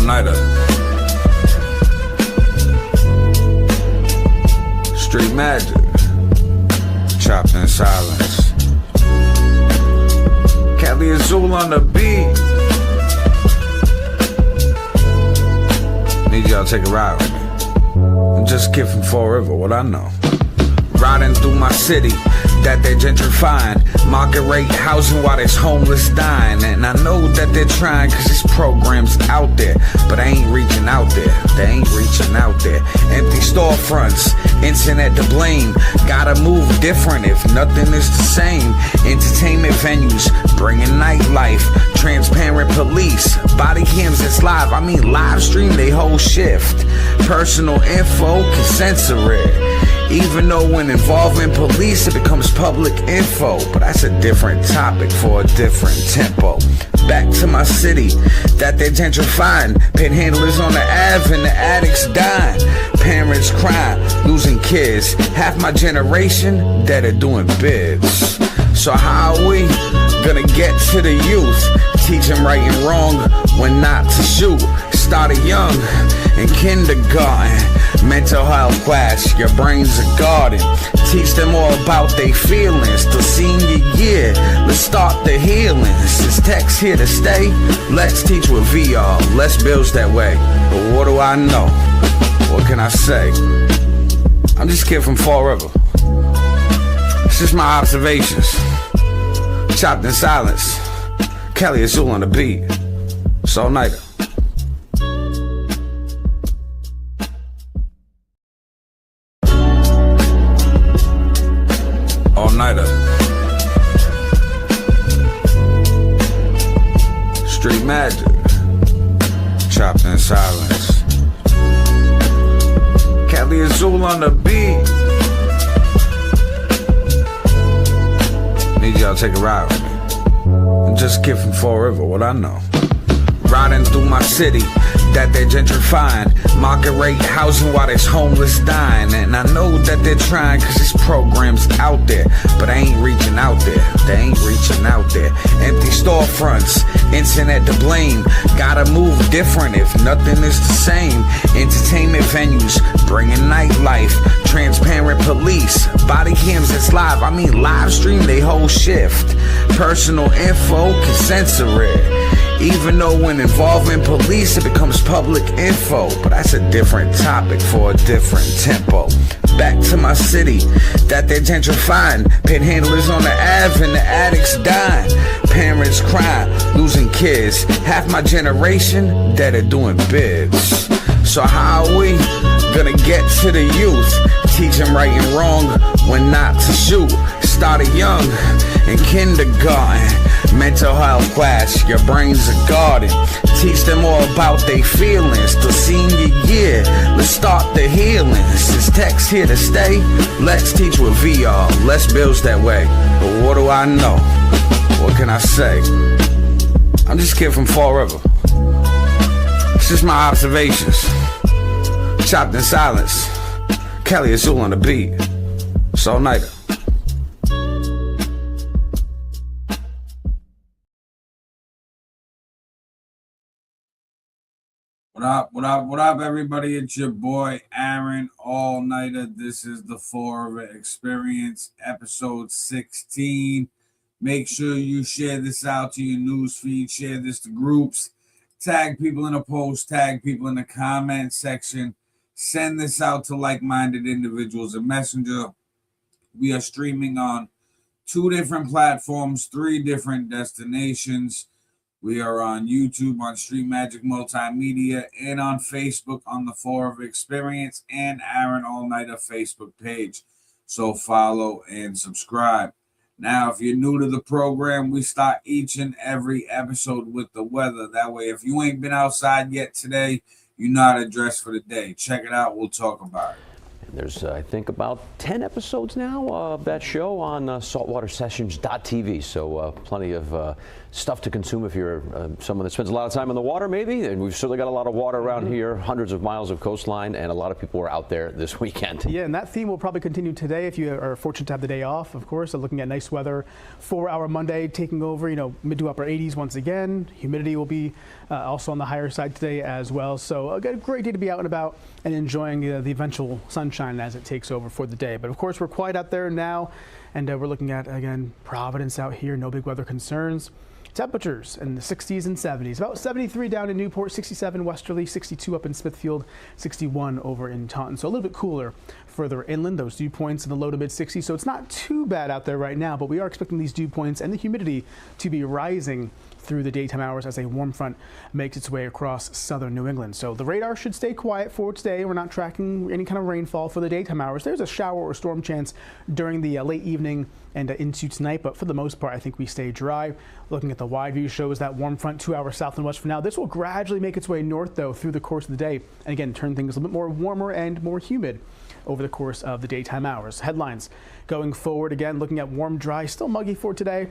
all-nighter. Street magic, chopped in silence. Cali Azul on the beat. Need y'all to take a ride with me. I'm just a kid from Fall River, what I know. Riding through my city that they're gentrifying. Market rate housing while there's homeless dying. And I know that they're trying cause this program's out there, but I ain't reaching out there. They ain't reaching out there. Empty storefronts, internet to blame. Gotta move different if nothing is the same. Entertainment venues, bringing nightlife. Transparent police, body cams that's live. I mean live stream they whole shift. Personal info can censor it. Even though when involving police it becomes public info. But that's a different topic for a different tempo. Back to my city that they're gentrifying. Panhandlers on the Ave and the addicts dying. Parents crying, losing kids. Half my generation that are doing bids. So how are we gonna get to the youth? Teach them right and wrong when not to shoot. Started young in kindergarten. Mental health class, your brain's a garden. Teach them all about their feelings. Till senior year, let's start the healing. Since tech's here to stay, let's teach with VR. Less bills that way. But what do I know? What can I say? I'm just a kid from Fall River. It's just my observations. Chopped in silence. Cali Azul on the beat. It's all-nighter. All-nighter. Street magic. Chopped in silence. Cali Azul on the beat. Need y'all to take a ride with me. I'm just a kid from Fall River, what I know. Riding through my city that they're gentrifying. Market rate housing while there's homeless dying. And I know that they're trying cause this program's out there, but I ain't reaching out there. They ain't reaching out there. Empty storefronts, internet to blame. Gotta move different if nothing is the same. Entertainment venues, bringing nightlife. Transparent police, body cams that's live. I mean live stream they whole shift. Personal info can censor it. Even though when involving police it becomes public info. But that's a different topic for a different tempo. Back to my city that they're gentrifying. Panhandlers on the Ave and the addicts dying. Parents crying, losing kids. Half my generation that are doing bids. So how are we gonna get to the youth? Teach them right and wrong when not to shoot. Started young in kindergarten. Mental health class, your brain's a garden. Teach them all about their feelings. Till senior year, let's start the healing. Since tech's here to stay, let's teach with VR. Less bills that way. But what do I know? What can I say? I'm just a kid from Fall River. It's just my observations. Chopped in silence. Cali Azul on the beat. It's all-nighter. What up, everybody? It's your boy, Aaron, all-nighter. This is the Fall River Experience, episode 16. Make sure you share this out to your news feed. Share this to groups. Tag people in a post. Tag people in the comment section. Send this out to like-minded individuals in Messenger. We are streaming on 2 different platforms, 3 different destinations. We are on YouTube, on Street Magic Multimedia, and on Facebook on the Fall River Experience and Aaron All-Nighter Facebook page. So follow and subscribe. Now, if you're new to the program, we start each and every episode with the weather. That way, if you ain't been outside yet today, you know how to dress for the day. Check it out. We'll talk about it. There's, I think, about 10 episodes now of that show on saltwatersessions.tv. So plenty of stuff to consume if you're someone that spends a lot of time on the water, maybe. And we've certainly got a lot of water around here, hundreds of miles of coastline, and a lot of people are out there this weekend. Yeah, and that theme will probably continue today if you are fortunate to have the day off, of course. So looking at nice weather for our Monday, taking over, mid to upper 80s once again. Humidity will be also on the higher side today as well. So a great day to be out and about and enjoying the eventual sunshine as it takes over for the day. But of course, we're quiet out there now, and we're looking at, again, Providence out here, no big weather concerns. Temperatures in the 60s and 70s, about 73 down in Newport, 67 westerly, 62 up in Smithfield, 61 over in Taunton. So a little bit cooler further inland, those dew points in the low to mid 60s. So it's not too bad out there right now, but we are expecting these dew points and the humidity to be rising through the daytime hours as a warm front makes its way across southern New England. So the radar should stay quiet for today. We're not tracking any kind of rainfall for the daytime hours. There's a shower or storm chance during the late evening and into tonight, but for the most part, I think we stay dry. Looking at the wide view shows that warm front 2 hours south and west for now. This will gradually make its way north, though, through the course of the day, and again, turn things a little bit more warmer and more humid over the course of the daytime hours. Headlines going forward, again, looking at warm, dry, still muggy for today.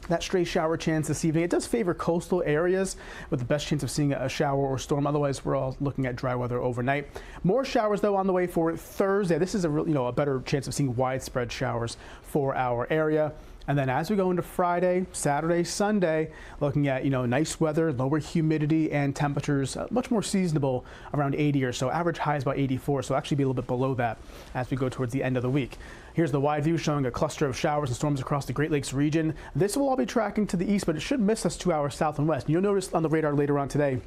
That stray shower chance this evening. It does favor coastal areas with the best chance of seeing a shower or storm. Otherwise, we're all looking at dry weather overnight. More showers, though, on the way for Thursday. This is a better chance of seeing widespread showers for our area. And then as we go into Friday, Saturday, Sunday, looking at, nice weather, lower humidity, and temperatures much more seasonable, around 80 or so. Average high is about 84, so actually be a little bit below that as we go towards the end of the week. Here's the wide view showing a cluster of showers and storms across the Great Lakes region. This will all be tracking to the east, but it should miss us 2 hours south and west. You'll notice on the radar later on today,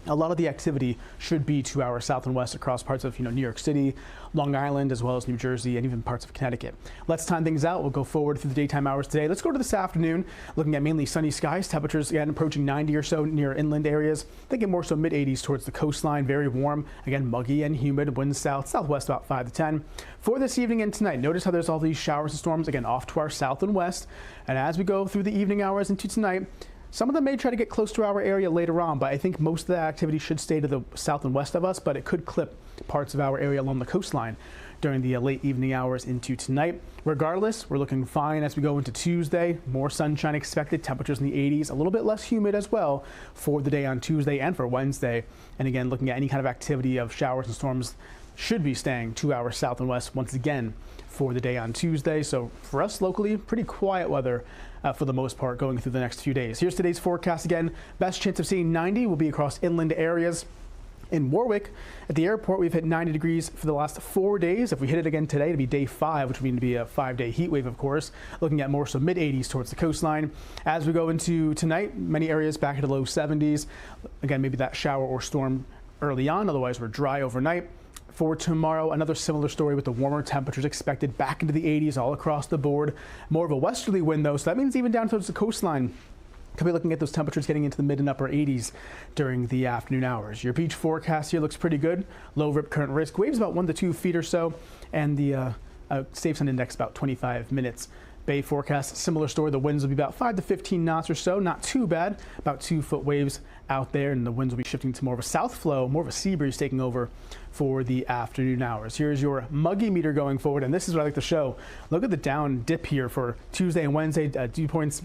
a lot of the activity should be 2 hours south and west across parts of New York City, Long Island, as well as New Jersey, and even parts of Connecticut. Let's time things out. We'll go forward through the daytime hours today. Let's go to this afternoon, looking at mainly sunny skies. Temperatures again approaching 90 or so near inland areas. Thinking more so mid 80s towards the coastline. Very warm. Again, muggy and humid. Winds southwest about 5 to 10. For this evening and tonight, notice how there's all these showers and storms again off to our south and west. And as we go through the evening hours into tonight, some of them may try to get close to our area later on, but I think most of the activity should stay to the south and west of us, but it could clip parts of our area along the coastline during the late evening hours into tonight. Regardless, we're looking fine as we go into Tuesday. More sunshine expected, temperatures in the 80s, a little bit less humid as well for the day on Tuesday and for Wednesday. And again, looking at any kind of activity of showers and storms should be staying 2 hours south and west once again for the day on Tuesday. So for us locally, pretty quiet weather for the most part going through the next few days. Here's today's forecast again. Best chance of seeing 90 will be across inland areas. In Warwick, at the airport, we've hit 90 degrees for the last 4 days. If we hit it again today, it'd be day 5, which would mean to be a 5-day heat wave, of course. Looking at more so mid 80s towards the coastline. As we go into tonight, many areas back into low 70s. Again, maybe that shower or storm early on. Otherwise, we're dry overnight. For tomorrow, another similar story with the warmer temperatures expected back into the 80s all across the board. More of a westerly wind, though, so that means even down towards the coastline, could be looking at those temperatures getting into the mid and upper 80s during the afternoon hours. Your beach forecast here looks pretty good. Low rip current risk. Waves about 1 to 2 feet or so, and the safe sun index about 25 minutes. Bay forecast, similar story. The winds will be about 5 to 15 knots or so. Not too bad. About 2-foot waves out there, and the winds will be shifting to more of a south flow, more of a sea breeze taking over for the afternoon hours. Here's your muggy meter going forward, and this is what I like to show. Look at the down dip here for Tuesday and Wednesday. Dew points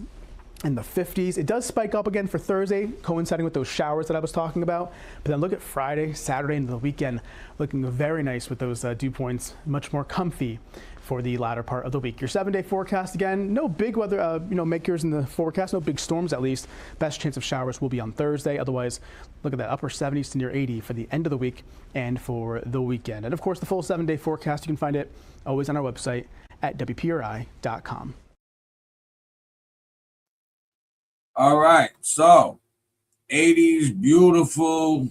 in the 50s. It does spike up again for Thursday, coinciding with those showers that I was talking about. But then look at Friday, Saturday, and the weekend, looking very nice with those dew points, much more comfy for the latter part of the week. Your 7-day forecast again, no big weather, makers in the forecast, no big storms at least. Best chance of showers will be on Thursday. Otherwise, look at that upper 70s to near 80 for the end of the week and for the weekend. And of course, the full 7-day forecast, you can find it always on our website at WPRI.com. All right, so 80s, beautiful,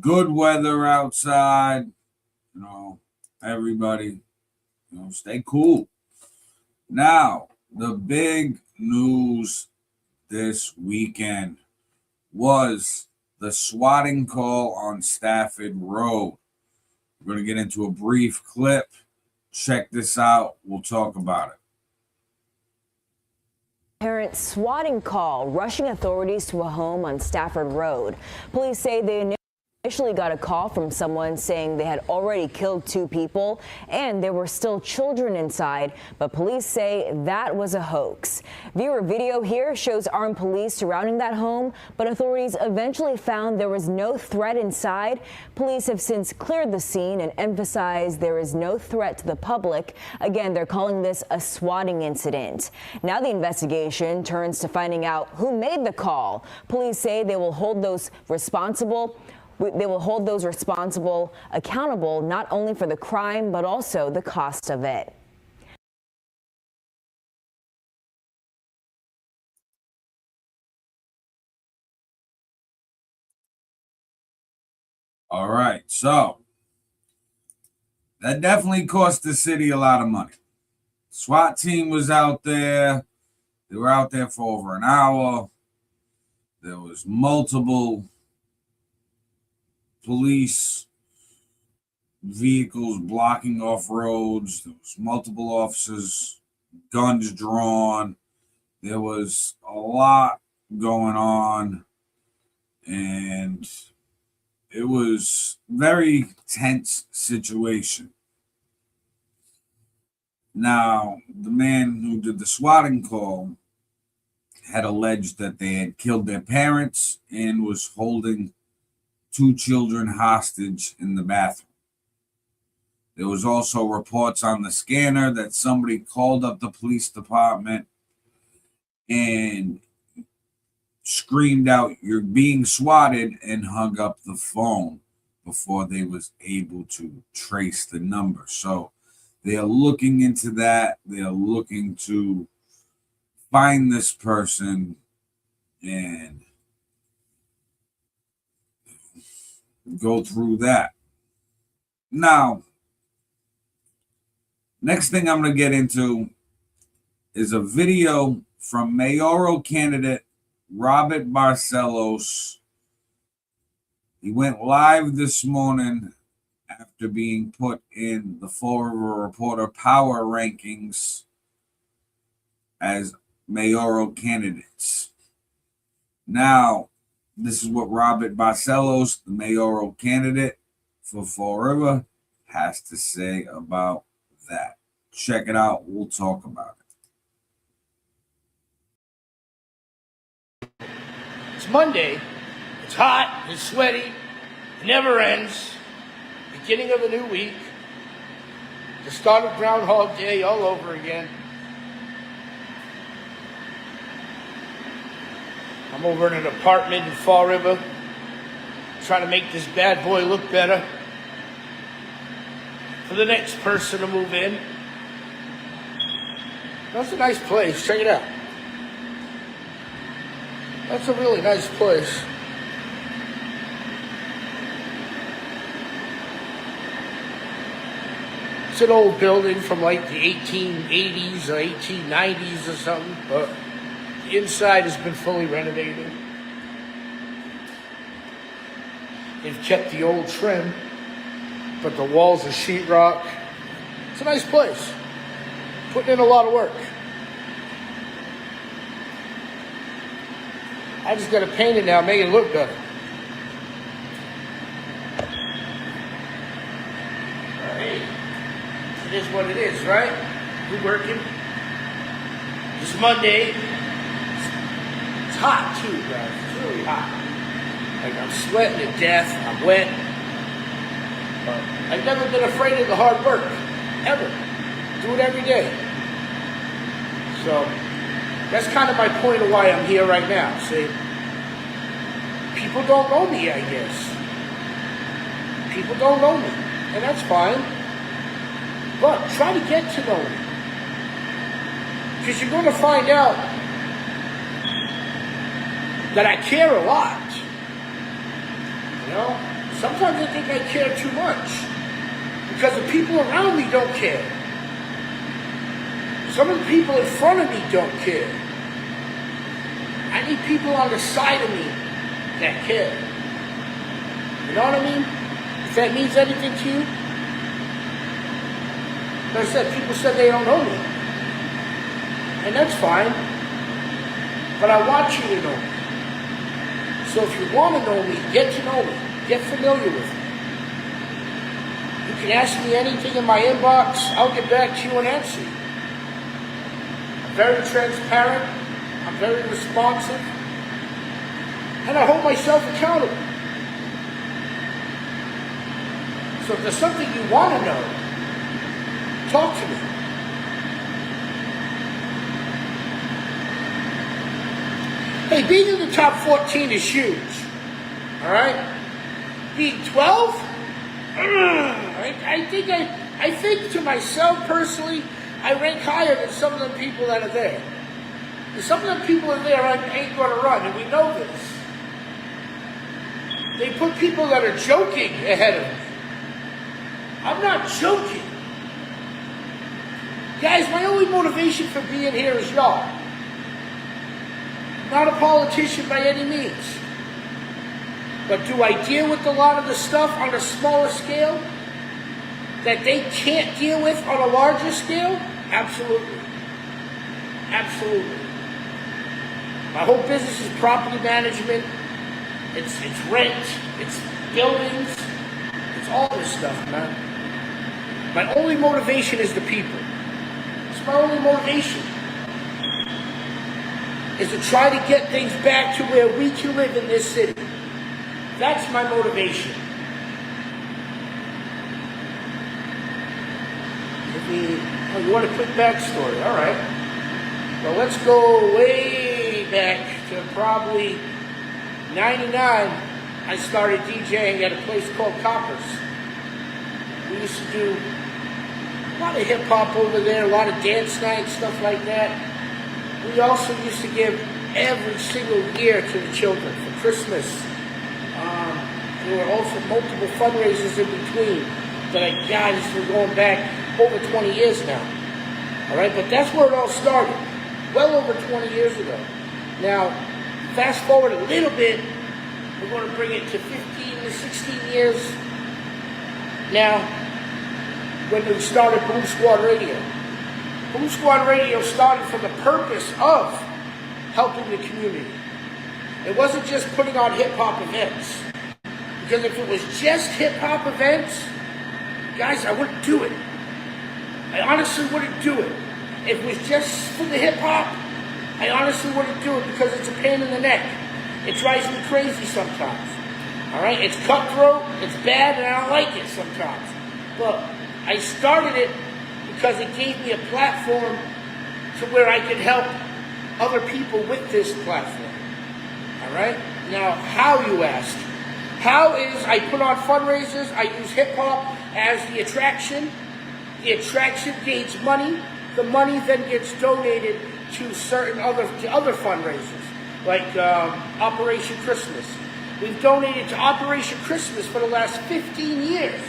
good weather outside. Everybody, stay cool. Now, the big news this weekend was the swatting call on Stafford Road. We're going to get into a brief clip. Check this out. We'll talk about it. Parent swatting call rushing authorities to a home on Stafford Road. Police say they knew. Initially got a call from someone saying they had already killed 2 people and there were still children inside, but police say that was a hoax. Viewer video here shows armed police surrounding that home, but authorities eventually found there was no threat inside. Police have since cleared the scene and emphasized there is no threat to the public. Again, they're calling this a swatting incident. Now the investigation turns to finding out who made the call. Police say they will hold those responsible accountable, not only for the crime, but also the cost of it. All right, so that definitely cost the city a lot of money. SWAT team was out there. They were out there for over an hour. There was multiple police vehicles blocking off roads. There was multiple officers, guns drawn. There was a lot going on, and it was very tense situation. Now, the man who did the swatting call had alleged that they had killed their parents and was holding 2 children hostage in the bathroom. There was also reports on the scanner that somebody called up the police department and screamed out, "You're being swatted," and hung up the phone before they was able to trace the number. So they're looking into that. They're looking to find this person and go through that. Now, next thing I'm going to get into is a video from mayoral candidate Robert Barcellos. He went live this morning after being put in the Fall River Reporter Power Rankings as mayoral candidates. Now, this is what Robert Barcellos, the mayoral candidate for Fall River, has to say about that. Check it out. We'll talk about it. It's Monday. It's hot. It's sweaty. It never ends. Beginning of a new week. The start of Groundhog Day all over again. I'm over in an apartment in Fall River, trying to make this bad boy look better for the next person to move in. That's a nice place. Check it out. That's a really nice place. It's an old building from like the 1880s or 1890s or something, but the inside has been fully renovated. They've kept the old trim, but the walls are sheetrock. It's a nice place. Putting in a lot of work. I just got to paint it now, make it look better. Hey, it is what it is, right? We're working. It's Monday. It's hot too, guys. It's really hot. Like, I'm sweating to death. I'm wet. I've never been afraid of the hard work, ever. Do it every day. So that's kind of my point of why I'm here right now. See, people don't know me, I guess. People don't know me, and that's fine. But try to get to know me, because you're going to find out that I care a lot. You know, sometimes I think I care too much because the people around me don't care. Some of the people in front of me don't care. I need people on the side of me that care. You know what I mean? If that means anything to you. Like I said, people said they don't know me. And that's fine. But I want you to know me. So if you want to know me, get to know me. Get familiar with me. You can ask me anything in my inbox. I'll get back to you and answer you. I'm very transparent. I'm very responsive. And I hold myself accountable. So if there's something you want to know, talk to me. Hey, being in the top 14 is huge. All right? Being 12? I think to myself personally, I rank higher than some of the people that are there. And some of the people in there ain't going to run, and we know this. They put people that are joking ahead of me. I'm not joking. Guys, my only motivation for being here is y'all. I'm not a politician by any means. But do I deal with a lot of the stuff on a smaller scale that they can't deal with on a larger scale? Absolutely. Absolutely. My whole business is property management. It's rent. It's buildings. It's all this stuff, man. My only motivation is the people. It's my only motivation. Is to try to get things back to where we can live in this city. That's my motivation. You want a quick backstory? All right. Well, let's go way back to probably 99. I started DJing at a place called Coppers. We used to do a lot of hip-hop over there, a lot of dance nights, stuff like that. We also used to give every single year to the children for Christmas. There were also multiple fundraisers in between that I got. We're going back over 20 years now. All right, but that's where it all started, well over 20 years ago. Now, fast forward a little bit, we're going to bring it to 15 to 16 years now when we started Boom Squad Radio. Boom Squad Radio started for the purpose of helping the community. It wasn't just putting on hip-hop events. Because if it was just hip-hop events, guys, I wouldn't do it. I honestly wouldn't do it. If it was just for the hip-hop, I honestly wouldn't do it because it's a pain in the neck. It drives me crazy sometimes. All right? It's cutthroat, it's bad, and I don't like it sometimes. But I started it because it gave me a platform to where I could help other people with this platform. All right? Now, how, you asked? How is I put on fundraisers, I use hip-hop as the attraction. The attraction gains money. The money then gets donated to certain other fundraisers, like Operation Christmas. We've donated to Operation Christmas for the last 15 years.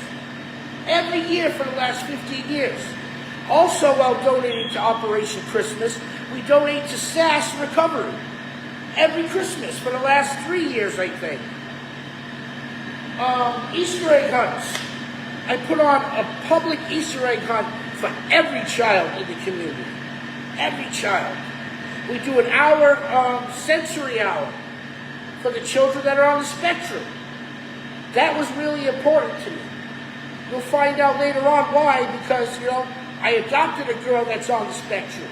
Every year for the last 15 years. Also, while donating to Operation Christmas, we donate to SAS Recovery. Every Christmas for the last 3 years, I think. Easter egg hunts. I put on a public Easter egg hunt for every child in the community. Every child. We do an hour sensory hour for the children that are on the spectrum. That was really important to me. You'll find out later on why, because, I adopted a girl that's on the spectrum.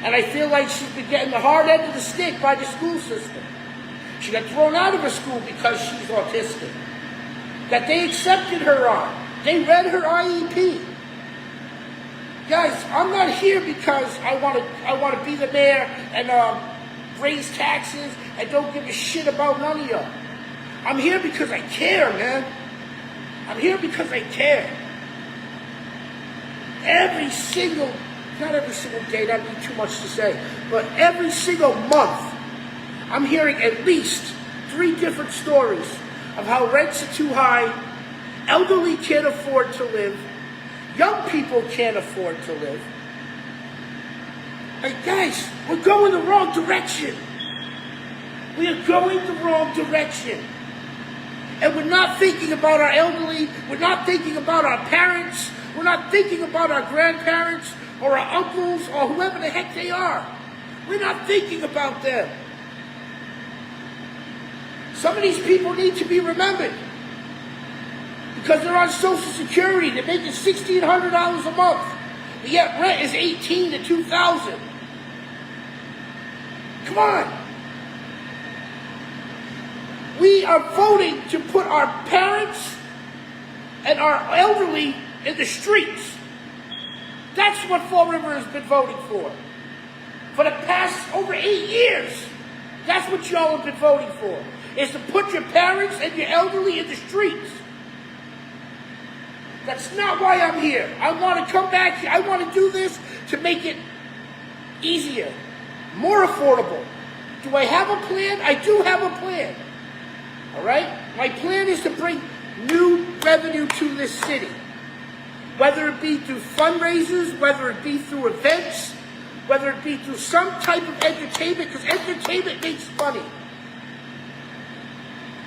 And I feel like she's been getting the hard end of the stick by the school system. She got thrown out of her school because she's autistic. That they accepted her on. They read her IEP. Guys, I'm not here because I want to be the mayor and raise taxes and don't give a shit about none of y'all. I'm here because I care, man. I'm here because I care. Not every single day, that'd be too much to say, but every single month, I'm hearing at least 3 different stories of how rents are too high, elderly can't afford to live, young people can't afford to live. Hey guys, we're going the wrong direction. We are going the wrong direction. And we're not thinking about our elderly, we're not thinking about our parents, we're not thinking about our grandparents or our uncles or whoever the heck they are. We're not thinking about them. Some of these people need to be remembered. because they're on Social Security. They're making $1,600 a month. But yet rent is $18,000 to $2,000. Come on. We are voting to put our parents and our elderly in the streets. That's what Fall River has been voting for. For the past over 8 years, that's what y'all have been voting for, is to put your parents and your elderly in the streets. That's not why I'm here. I want to come back here. I want to do this to make it easier, more affordable. Do I have a plan? I do have a plan. All right? My plan is to bring new revenue to this city. Whether it be through fundraisers, whether it be through events, whether it be through some type of entertainment, because entertainment makes money.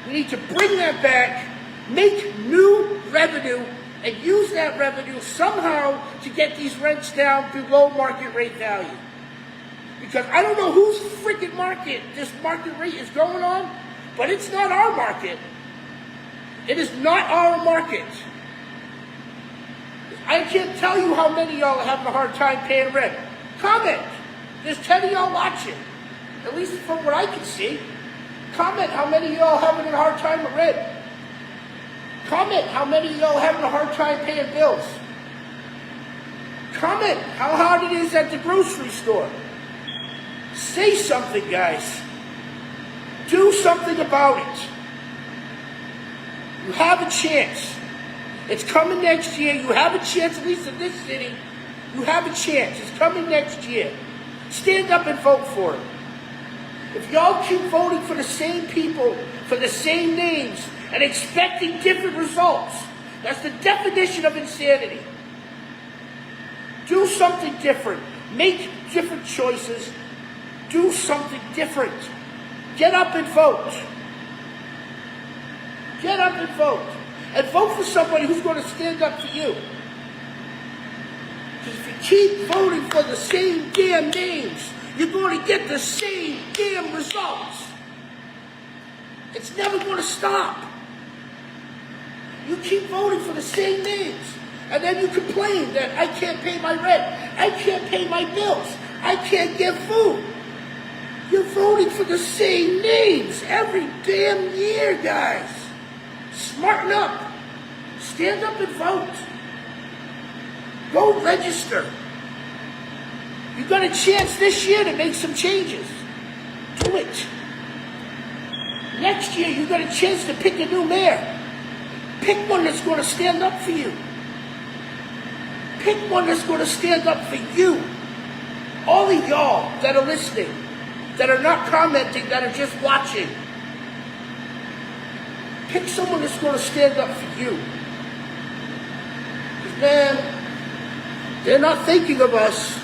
We need to bring that back, make new revenue, and use that revenue somehow to get these rents down below market rate value. Because I don't know whose freaking market this market rate is going on, but it's not our market. It is not our market. I can't tell you how many of y'all are having a hard time paying rent. Comment. There's 10 of y'all watching. At least from what I can see. Comment how many of y'all having a hard time with rent. Comment how many of y'all having a hard time paying bills. Comment how hard it is at the grocery store. Say something, guys. Do something about it. You have a chance. It's coming next year. You have a chance, at least in this city. You have a chance. It's coming next year. Stand up and vote for it. If y'all keep voting for the same people, for the same names, and expecting different results, that's the definition of insanity. Do something different. Make different choices. Do something different. Get up and vote. Get up and vote. And vote for somebody who's going to stand up for you. Because if you keep voting for the same damn names, you're going to get the same damn results. It's never going to stop. You keep voting for the same names, and then you complain that I can't pay my rent, I can't pay my bills, I can't get food. You're voting for the same names every damn year, guys. Smarten up. Stand up and vote. Go register. You got a chance this year to make some changes. Do it. Next year, you got a chance to pick a new mayor. Pick one that's going to stand up for you. Pick one that's going to stand up for you. All of y'all that are listening, that are not commenting, that are just watching, pick someone that's going to stand up for you. Because, man, they're not thinking of us.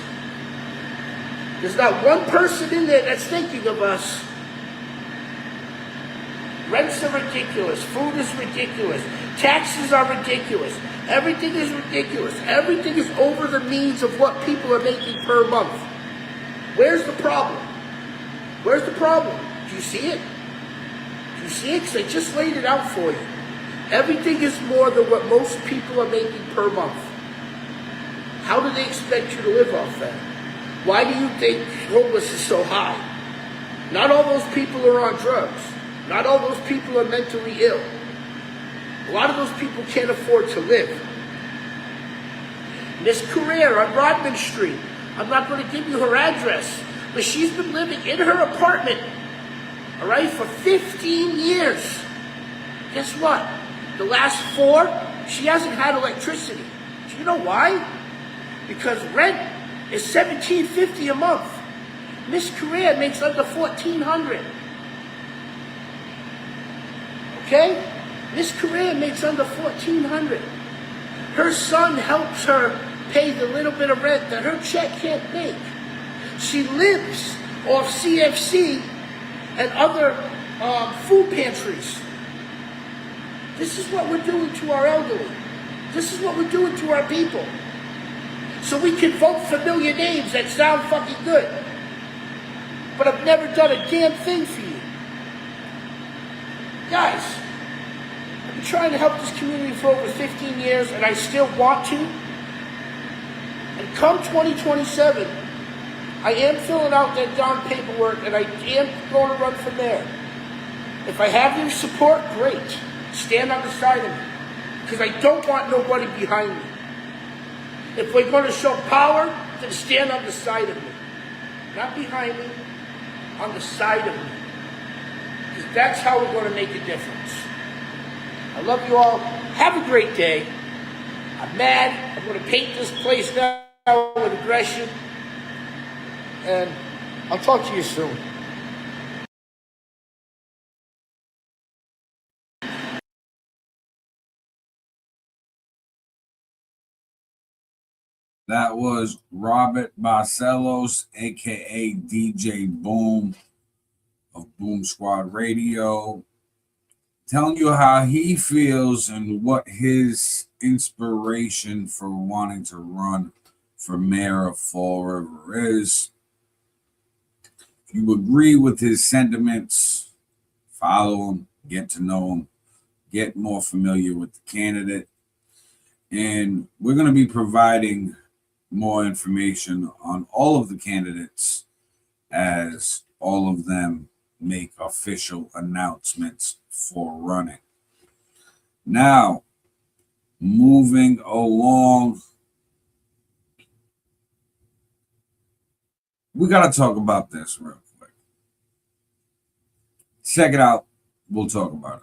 There's not one person in there that's thinking of us. Rents are ridiculous. Food is ridiculous. Taxes are ridiculous. Everything is ridiculous. Everything is over the means of what people are making per month. Where's the problem? Where's the problem? Do you see it? Do you see it? Because I just laid it out for you. Everything is more than what most people are making per month. How do they expect you to live off that? Why do you think homeless is so high? Not all those people are on drugs. Not all those people are mentally ill. A lot of those people can't afford to live. Miss Carrere on Rodman Street, I'm not going to give you her address, but she's been living in her apartment, all right, for 15 years. Guess what? The last 4, she hasn't had electricity. Do you know why? Because rent is $1,750 a month. Miss Carrere makes under $1,400. Okay? Miss Carrere makes under $1,400. Her son helps her pay the little bit of rent that her check can't make. She lives off CFC and other food pantries. This is what we're doing to our elderly. This is what we're doing to our people. So we can vote familiar names that sound fucking good, but have never done a damn thing for you. Guys, been trying to help this community for over 15 years, and I still want to. And come 2027, I am filling out that darn paperwork, and I am going to run from there. If I have your support, great. Stand on the side of me, because I don't want nobody behind me. If we're going to show power, then stand on the side of me. Not behind me, on the side of me. Because that's how we're going to make a difference. I love you all. Have a great day. I'm mad. I'm going to paint this place now with aggression. And I'll talk to you soon. That was Robert Barcellos, aka DJ Boom of Boom Squad Radio, telling you how he feels and what his inspiration for wanting to run for mayor of Fall River is. If you agree with his sentiments, follow him, get to know him, get more familiar with the candidate. And we're going to be providing more information on all of the candidates as all of them make official announcements for running. Now, moving along, we got to talk about this real quick. Check it out. We'll talk about it.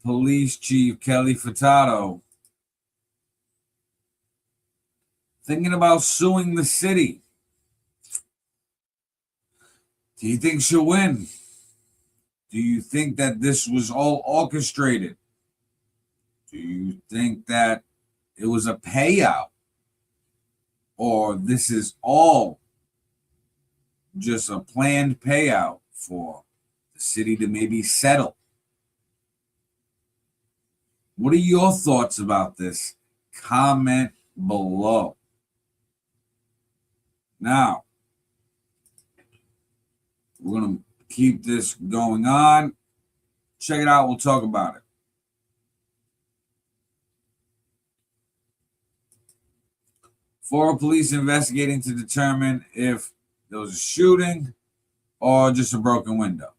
Police Chief Kelly Furtado thinking about suing the city. Do you think she'll win? Do you think that this was all orchestrated? Do you think that it was a payout? Or this is all just a planned payout for the city to maybe settle? What are your thoughts about this? Comment below. Now, we're going to keep this going on. Check it out. We'll talk about it. Florida police investigating to determine if there was a shooting or just a broken window.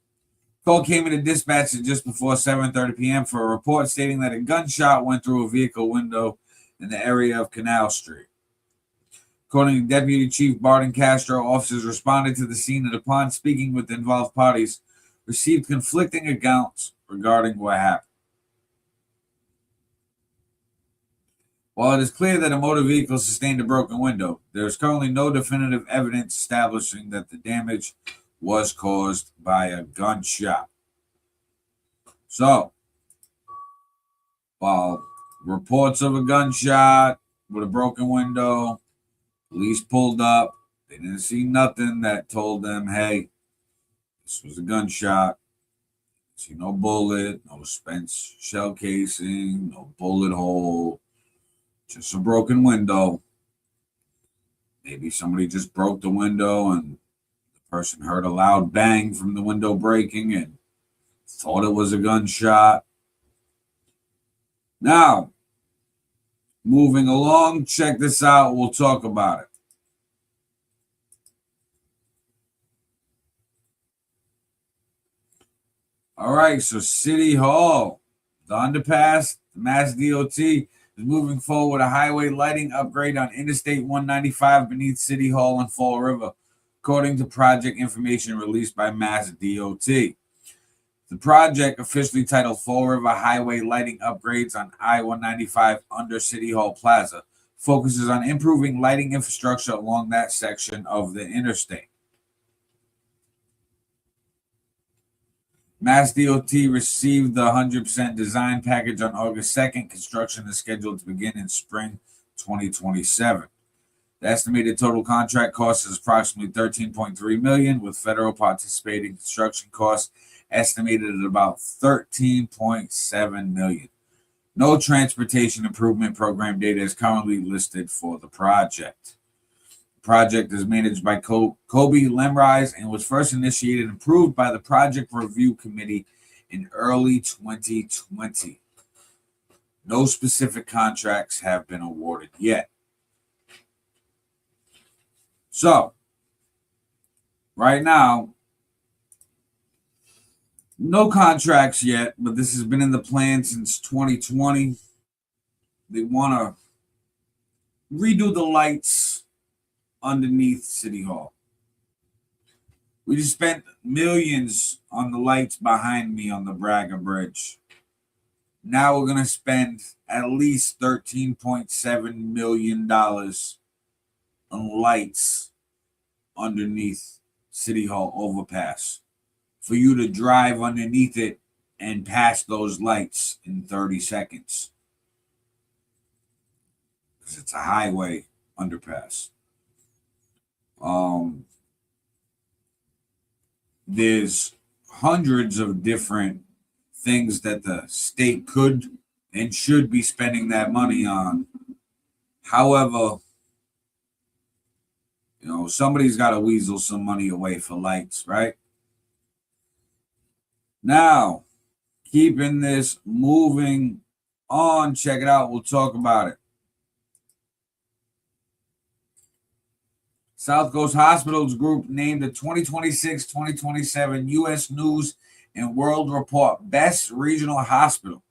Call came into dispatch at just before 7:30 p.m. for a report stating that a gunshot went through a vehicle window in the area of Canal Street. According to Deputy Chief Barton Castro, officers responded to the scene and upon speaking with involved parties, received conflicting accounts regarding what happened. While it is clear that a motor vehicle sustained a broken window, there is currently no definitive evidence establishing that the damage was caused by a gunshot. So, while reports of a gunshot with a broken window, police pulled up, they didn't see nothing that told them, hey, this was a gunshot. See no bullet, no spent shell casing, no bullet hole, just a broken window. Maybe somebody just broke the window and the person heard a loud bang from the window breaking and thought it was a gunshot. Now, moving along, check this out. We'll talk about it. All right, so City Hall, the underpass, the Mass DOT is moving forward with a highway lighting upgrade on Interstate 195 beneath City Hall and Fall River, according to project information released by Mass DOT. The project, officially titled Fall River Highway Lighting Upgrades on I-195 under City Hall Plaza, focuses on improving lighting infrastructure along that section of the interstate. Mass DOT received the 100% design package on August 2nd. Construction is scheduled to begin in spring 2027. The estimated total contract cost is approximately $13.3 million, with federal participating construction costs estimated at about $13.7 million. No transportation improvement program data is currently listed for the project. Project is managed by Kobe Lemrise and was first initiated and approved by the Project Review Committee in early 2020. No specific contracts have been awarded yet. So, right now, no contracts yet, but this has been in the plan since 2020. They want to redo the lights underneath City Hall. We just spent millions on the lights behind me on the Braga Bridge. Now we're going to spend at least $13.7 million on lights underneath City Hall overpass for you to drive underneath it and pass those lights in 30 seconds. Because it's a highway underpass. There's hundreds of different things that the state could and should be spending that money on. However, somebody's got to weasel some money away for lights, right? Now, keeping this moving on, check it out. We'll talk about it. South Coast Hospitals Group named the 2026-2027 U.S. News and World Report Best Regional Hospital.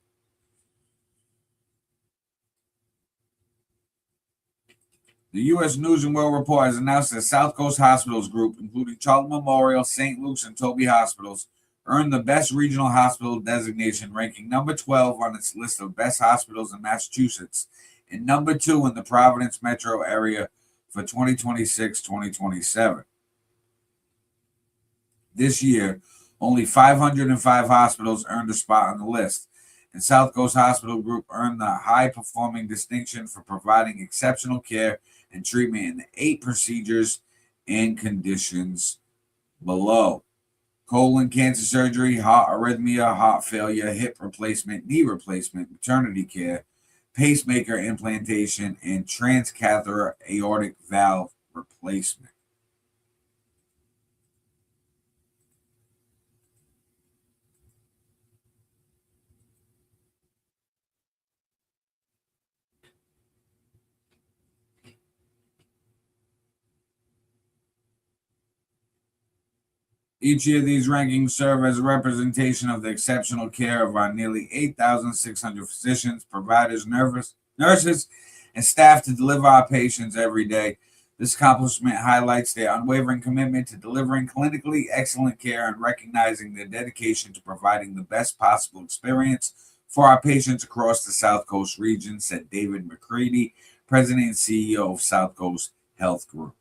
The U.S. News and World Report has announced that South Coast Hospitals Group, including Charlton Memorial, St. Luke's, and Toby Hospitals, earned the Best Regional Hospital designation, ranking number 12 on its list of best hospitals in Massachusetts and number 2 in the Providence metro area for 2026-2027. This year, only 505 hospitals earned a spot on the list, and South Coast Hospital Group earned the high-performing distinction for providing exceptional care and treatment in 8 procedures and conditions below: colon cancer surgery, heart arrhythmia, heart failure, hip replacement, knee replacement, maternity care, pacemaker implantation, and transcatheter aortic valve replacement. Each year, these rankings serve as a representation of the exceptional care of our nearly 8,600 physicians, providers, nurses, and staff to deliver our patients every day. This accomplishment highlights their unwavering commitment to delivering clinically excellent care and recognizing their dedication to providing the best possible experience for our patients across the South Coast region, said David McCready, President and CEO of South Coast Health Group.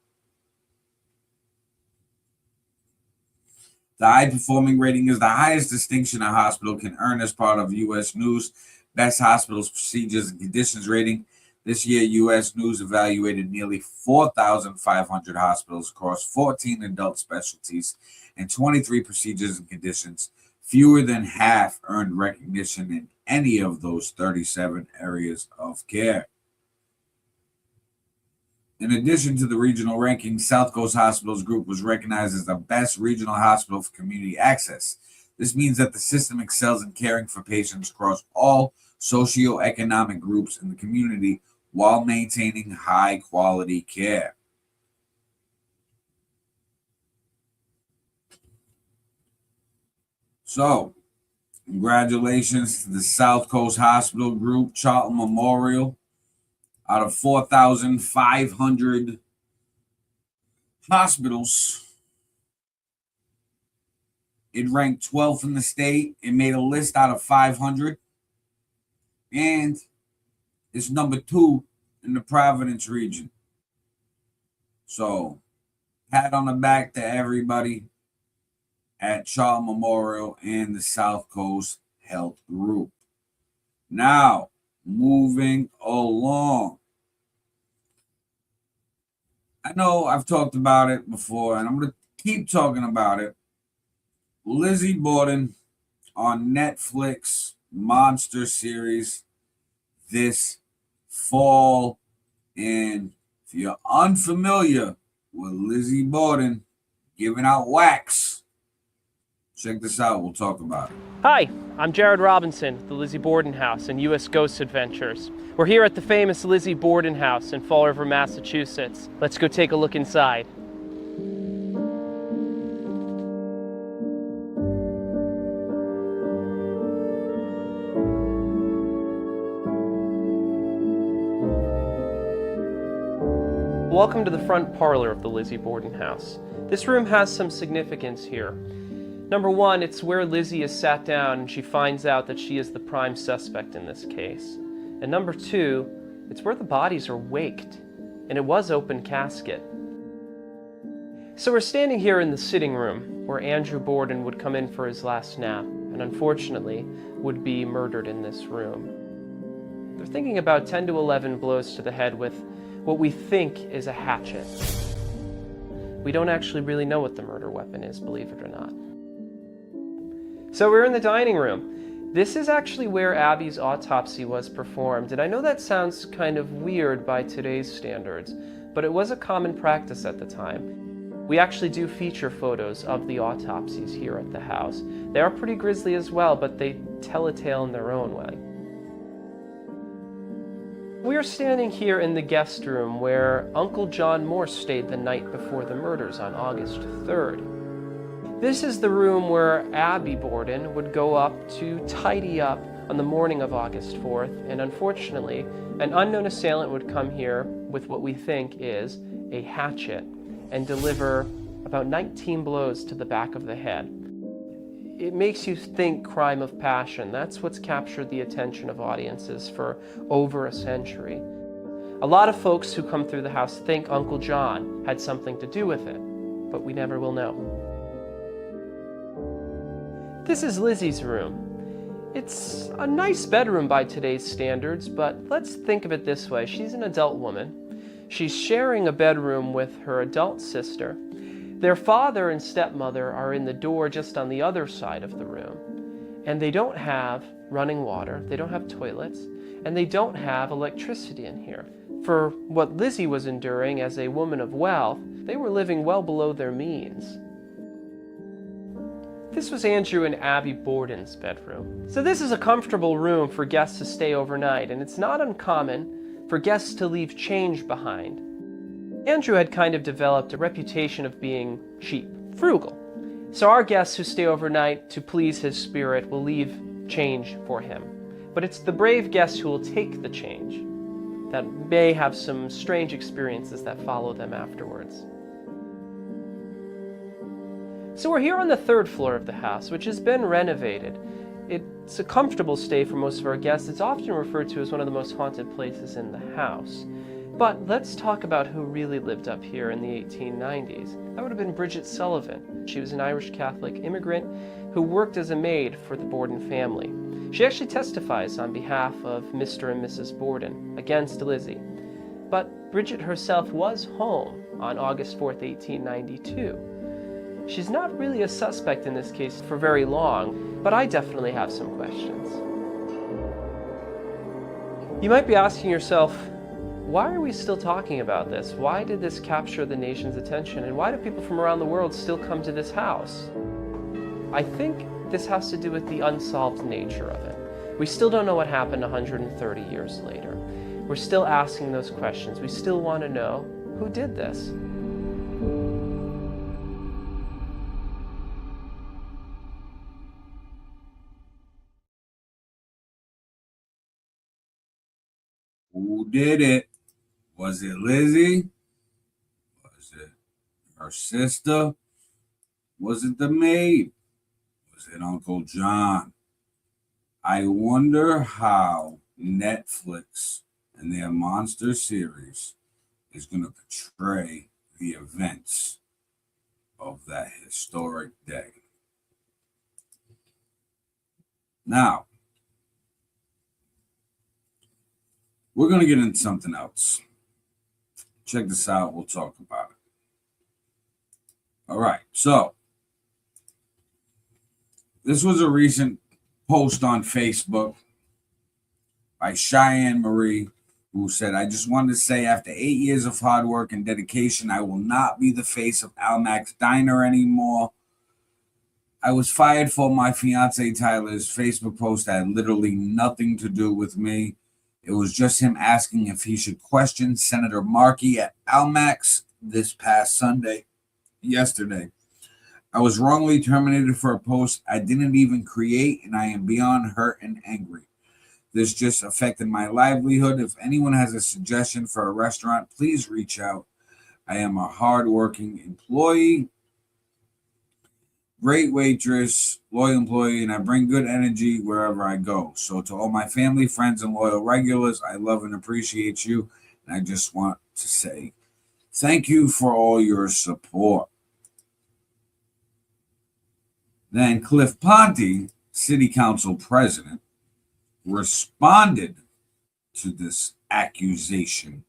The high-performing rating is the highest distinction a hospital can earn as part of U.S. News Best Hospitals Procedures and Conditions rating. This year, U.S. News evaluated nearly 4,500 hospitals across 14 adult specialties and 23 procedures and conditions, Fewer than half earned recognition in any of those 37 areas of care. In addition to the regional rankings, South Coast Hospitals Group was recognized as the best regional hospital for community access. This means that the system excels in caring for patients across all socioeconomic groups in the community while maintaining high quality care. So, congratulations to the South Coast Hospital Group, Charlton Memorial. Out of 4,500 hospitals, it ranked 12th in the state. It made a list out of 500. And it's number 2 in the Providence region. So, pat on the back to everybody at Charlton Memorial and the South Coast Health Group. Now, moving along. I know I've talked about it before, and I'm going to keep talking about it. Lizzie Borden on Netflix monster series this fall. And if you're unfamiliar with Lizzie Borden giving out wax, check this out. We'll talk about it. Hi, I'm Jared Robinson, the Lizzie Borden House and U.S. Ghost Adventures. We're here at the famous Lizzie Borden House in Fall River, Massachusetts. Let's go take a look inside. Welcome to the front parlor of the Lizzie Borden House. This room has some significance here. Number one, it's where Lizzie is sat down and she finds out that she is the prime suspect in this case. And number two, it's where the bodies are waked, and it was open casket. So we're standing here in the sitting room where Andrew Borden would come in for his last nap, and unfortunately would be murdered in this room. They're thinking about 10 to 11 blows to the head with what we think is a hatchet. We don't actually really know what the murder weapon is, believe it or not. So we're in the dining room. This is actually where Abby's autopsy was performed, and I know that sounds kind of weird by today's standards, but it was a common practice at the time. We actually do feature photos of the autopsies here at the house. They are pretty grisly as well, but they tell a tale in their own way. We are standing here in the guest room where Uncle John Morse stayed the night before the murders on August 3rd. This is the room where Abby Borden would go up to tidy up on the morning of August 4th, and unfortunately, an unknown assailant would come here with what we think is a hatchet and deliver about 19 blows to the back of the head. It makes you think crime of passion. That's what's captured the attention of audiences for over a century. A lot of folks who come through the house think Uncle John had something to do with it, but we never will know. This is Lizzie's room. It's a nice bedroom by today's standards, but let's think of it this way. She's an adult woman. She's sharing a bedroom with her adult sister. Their father and stepmother are in the door just on the other side of the room. And they don't have running water, they don't have toilets, and they don't have electricity in here. For what Lizzie was enduring as a woman of wealth, they were living well below their means. This was Andrew and Abby Borden's bedroom. So this is a comfortable room for guests to stay overnight, and it's not uncommon for guests to leave change behind. Andrew had kind of developed a reputation of being cheap, frugal. So our guests who stay overnight to please his spirit will leave change for him. But it's the brave guests who will take the change that may have some strange experiences that follow them afterwards. So we're here on the 3rd floor of the house, which has been renovated. It's a comfortable stay for most of our guests. It's often referred to as one of the most haunted places in the house. But let's talk about who really lived up here in the 1890s. That would have been Bridget Sullivan. She was an Irish Catholic immigrant who worked as a maid for the Borden family. She actually testifies on behalf of Mr. and Mrs. Borden against Lizzie. But Bridget herself was home on August 4th, 1892. She's not really a suspect in this case for very long. but I definitely have some questions. You might be asking yourself, why are we still talking about this? Why did this capture the nation's attention? And why do people from around the world still come to this house? I think this has to do with the unsolved nature of it. We still don't know what happened 130 years later. We're still asking those questions. We still want to know who did this. Who did it? Was it Lizzie? Was it her sister? Was it the maid? Was it Uncle John? I wonder how Netflix and their monster series is going to portray the events of that historic day. Now, we're going to get into something else. Check this out. We'll talk about it. All right. So, this was a recent post on Facebook by Cheyenne Marie, who said, I just wanted to say after 8 years of hard work and dedication, I will not be the face of Almac's Diner anymore. I was fired for my fiance Tyler's Facebook post that had literally nothing to do with me. It was just him asking if he should question Senator Markey at Almac's this past yesterday. I was wrongly terminated for a post I didn't even create, and I am beyond hurt and angry. This just affected my livelihood. If anyone has a suggestion for a restaurant, please reach out. I am a hardworking employee, great waitress, loyal employee, and I bring good energy wherever I go. So to all my family, friends, and loyal regulars, I love and appreciate you. And I just want to say thank you for all your support. Then Cliff Ponte, City Council President, responded to this accusation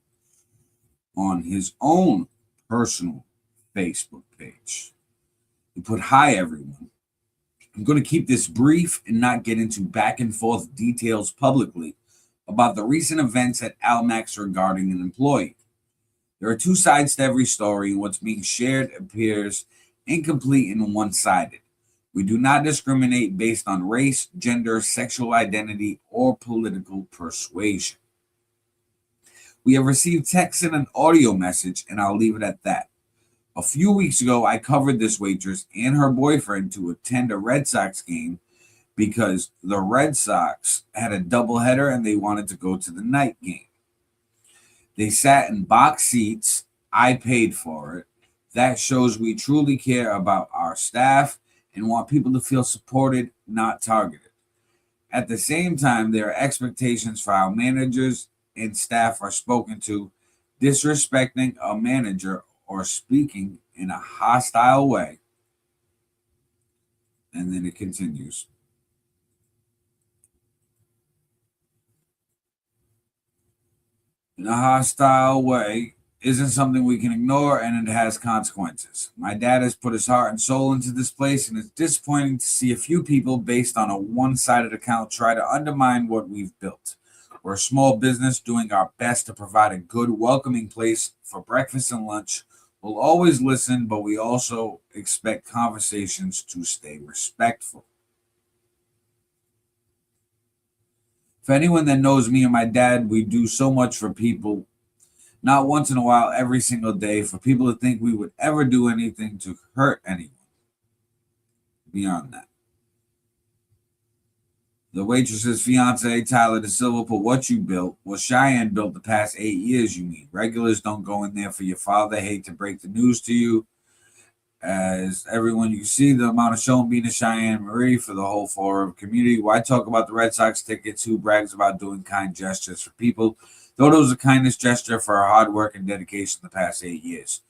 on his own personal Facebook page. He put, "Hi, everyone. I'm going to keep this brief and not get into back and forth details publicly about the recent events at Almac regarding an employee. There are two sides to every story, and what's being shared appears incomplete and one-sided. We do not discriminate based on race, gender, sexual identity, or political persuasion. We have received text and an audio message, and I'll leave it at that. A few weeks ago, I covered this waitress and her boyfriend to attend a Red Sox game because the Red Sox had a doubleheader and they wanted to go to the night game. They sat in box seats. I paid for it. That shows we truly care about our staff and want people to feel supported, not targeted. At the same time, there are expectations for how managers and staff are spoken to. Disrespecting a manager or speaking in a hostile way." And then it continues. In a hostile way isn't something we can ignore, and it has consequences. My dad has put his heart and soul into this place, and it's disappointing to see a few people based on a one-sided account try to undermine what we've built. We're a small business doing our best to provide a good, welcoming place for breakfast and lunch. We'll always listen, but we also expect conversations to stay respectful. For anyone that knows me and my dad, we do so much for people, not once in a while, every single day, for people to think we would ever do anything to hurt anyone. Beyond that. The waitress's fiance, Tyler De Silva, put, "What you built, what Cheyenne built the past 8 years, you mean. Regulars don't go in there for your father. Hate to break the news to you. As everyone, you can see the amount of showing being to Cheyenne Marie for the whole forum community. Why talk about the Red Sox tickets? Who brags about doing kind gestures for people? Though it was a kindness gesture for our hard work and dedication the past 8 years.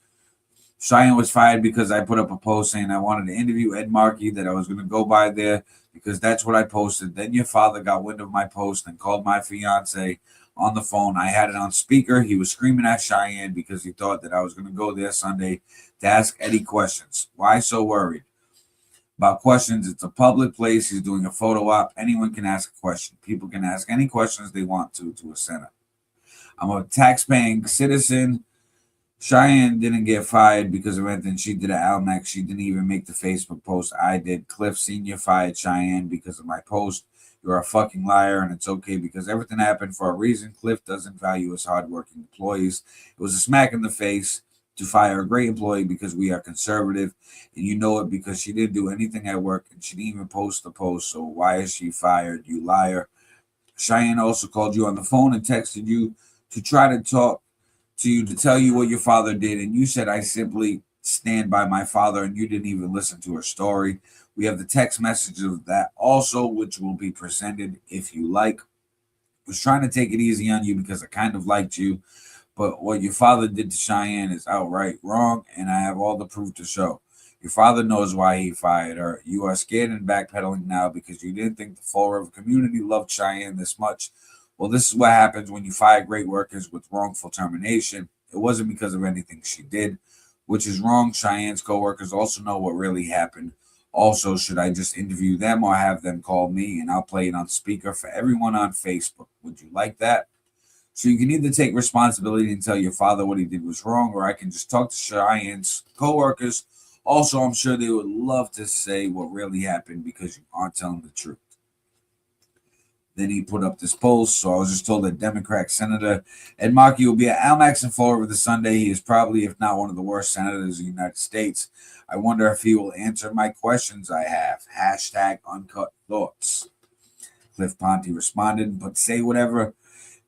Cheyenne was fired because I put up a post saying I wanted to interview Ed Markey, that I was going to go by there because that's what I posted. Then your father got wind of my post and called my fiance on the phone. I had it on speaker. He was screaming at Cheyenne because he thought that I was going to go there Sunday to ask Eddie questions. Why so worried? about questions. It's a public place. He's doing a photo op. Anyone can ask a question. People can ask any questions they want to a senator. I'm a tax-paying citizen. Cheyenne didn't get fired because of anything. She did at Almac. She didn't even make the Facebook post. I did. Cliff Sr. fired Cheyenne because of my post. You're a fucking liar, and it's okay because everything happened for a reason. Cliff doesn't value his hardworking employees. It was a smack in the face to fire a great employee because we are conservative, and you know it because she didn't do anything at work, and she didn't even post the post, so why is she fired, you liar? Cheyenne also called you on the phone and texted you to try to talk to you to tell you what your father did, and you said, I simply stand by my father, and you didn't even listen to her story. We have the text message of that also, which will be presented if you like. I was trying to take it easy on you because I kind of liked you, but what your father did to Cheyenne is outright wrong, and I have all the proof to show. Your father knows why he fired her. You are scared and backpedaling now because you didn't think the Fall River community loved Cheyenne this much. Well, this is what happens when you fire great workers with wrongful termination. It wasn't because of anything she did, which is wrong. Cheyenne's co-workers also know what really happened. Also, should I just interview them or have them call me and I'll play it on speaker for everyone on Facebook? Would you like that? So you can either take responsibility and tell your father what he did was wrong, or I can just talk to Cheyenne's co-workers. Also, I'm sure they would love to say what really happened because you aren't telling the truth. Then he put up this post. So I was just told that Democrat Senator Ed Markey will be at Almac in Fall River this Sunday. He is probably, if not one of the worst senators in the United States. I wonder if he will answer my questions I have. Hashtag uncut thoughts. Cliff Ponte responded, but say whatever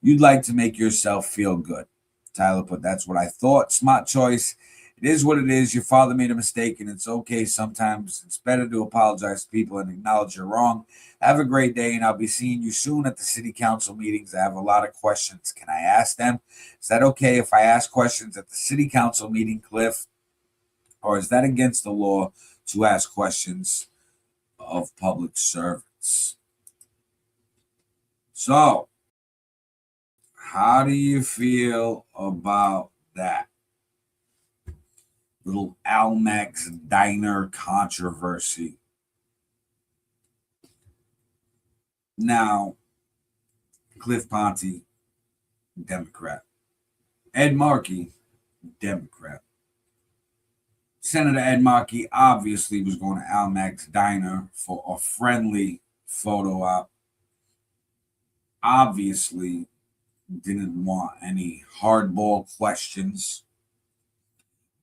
you'd like to make yourself feel good. Tyler put, that's what I thought. Smart choice. It is what it is. Your father made a mistake, and it's okay. Sometimes it's better to apologize to people and acknowledge you're wrong. Have a great day, and I'll be seeing you soon at the city council meetings. I have a lot of questions. Can I ask them? Is that okay if I ask questions at the city council meeting, Cliff? Or is that against the law to ask questions of public servants? So, how do you feel about that? Little Almac's diner controversy. Now, Cliff Ponte, Democrat. Ed Markey, Democrat. Senator Ed Markey obviously was going to Almac's diner for a friendly photo op. Obviously didn't want any hardball questions.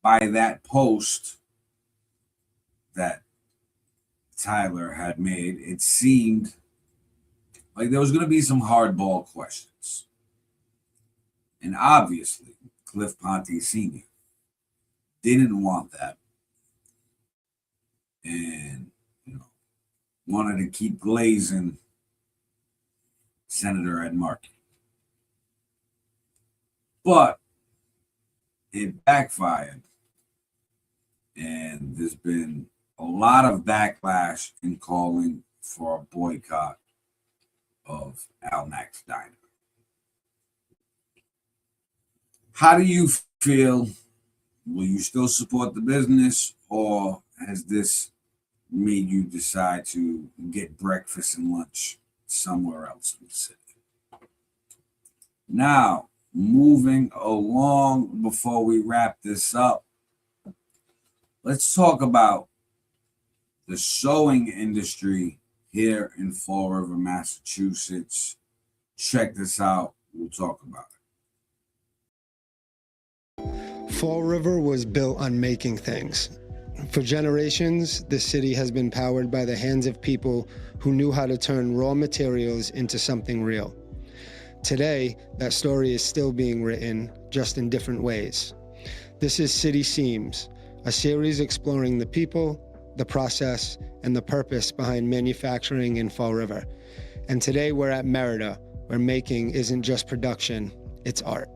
By that post that Tyler had made, it seemed like there was going to be some hardball questions. And obviously, Cliff Ponte Sr. didn't want that. And, wanted to keep glazing Senator Ed Markey. But it backfired. And there's been a lot of backlash in calling for a boycott of Almac's diner. How do you feel? Will you still support the business, or has this made you decide to get breakfast and lunch somewhere else in the city? Now, moving along before we wrap this up, let's talk about the sewing industry here in Fall River, Massachusetts. Check this out. We'll talk about it. Fall River was built on making things. For generations, the city has been powered by the hands of people who knew how to turn raw materials into something real. Today, that story is still being written, just in different ways. This is City Seams, a series exploring the people, the process, and the purpose behind manufacturing in Fall River. And today we're at Merida, where making isn't just production, it's art.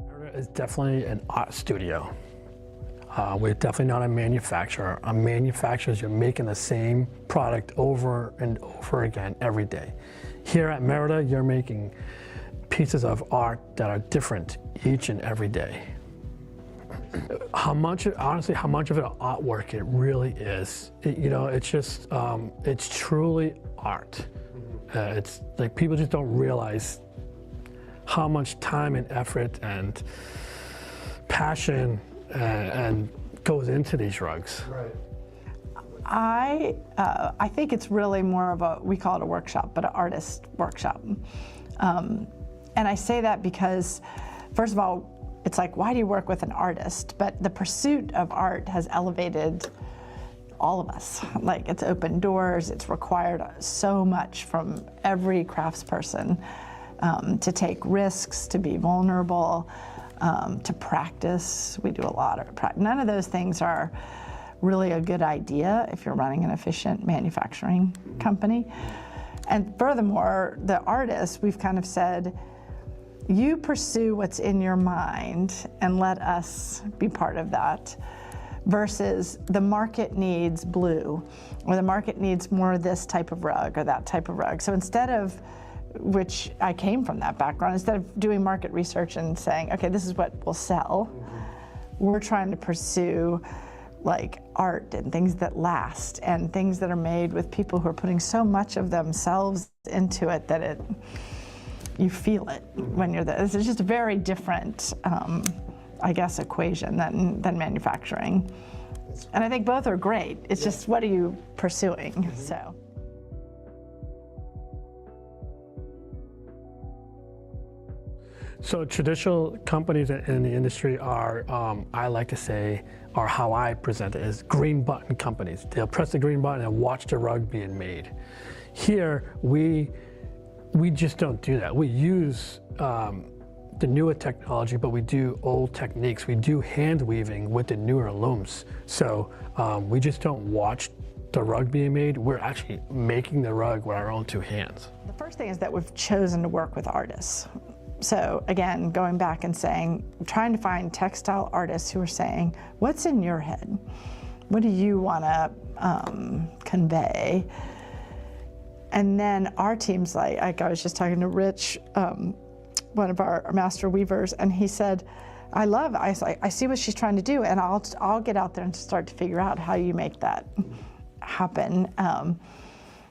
Merida is definitely an art studio. We're definitely not a manufacturer. A manufacturer is you're making the same product over and over again every day. Here at Merida, you're making pieces of art that are different each and every day. Honestly, how much of it artwork it really is. It's just, it's truly art. It's like people just don't realize how much time and effort and passion and goes into these rugs. Right. I think it's really more of we call it a workshop, but an artist workshop. And I say that because, first of all, it's like, why do you work with an artist? But the pursuit of art has elevated all of us. Like, it's opened doors, it's required so much from every craftsperson to take risks, to be vulnerable, to practice. We do a lot of practice. None of those things are really a good idea if you're running an efficient manufacturing company. And furthermore, the artists, we've kind of said, you pursue what's in your mind and let us be part of that, versus the market needs blue, or the market needs more of this type of rug or that type of rug. So instead of, which I came from that background, instead of doing market research and saying, okay, this is what will sell, we're trying to pursue like art and things that last and things that are made with people who are putting so much of themselves into it that you feel it when you're there. It's just a very different, I guess, equation than manufacturing. And I think both are great. It's just, what are you pursuing? So. So traditional companies in the industry are, I like to say, or how I present it, is green button companies. They'll press the green button and watch the rug being made. Here, we just don't do that. We use the newer technology, but we do old techniques. We do hand weaving with the newer looms. So we just don't watch the rug being made. We're actually making the rug with our own two hands. The first thing is that we've chosen to work with artists. So again, going back and saying, trying to find textile artists who are saying, what's in your head? What do you want to convey? And then our team's like I was just talking to Rich, one of our master weavers, and he said, I see what she's trying to do, and I'll get out there and start to figure out how you make that happen.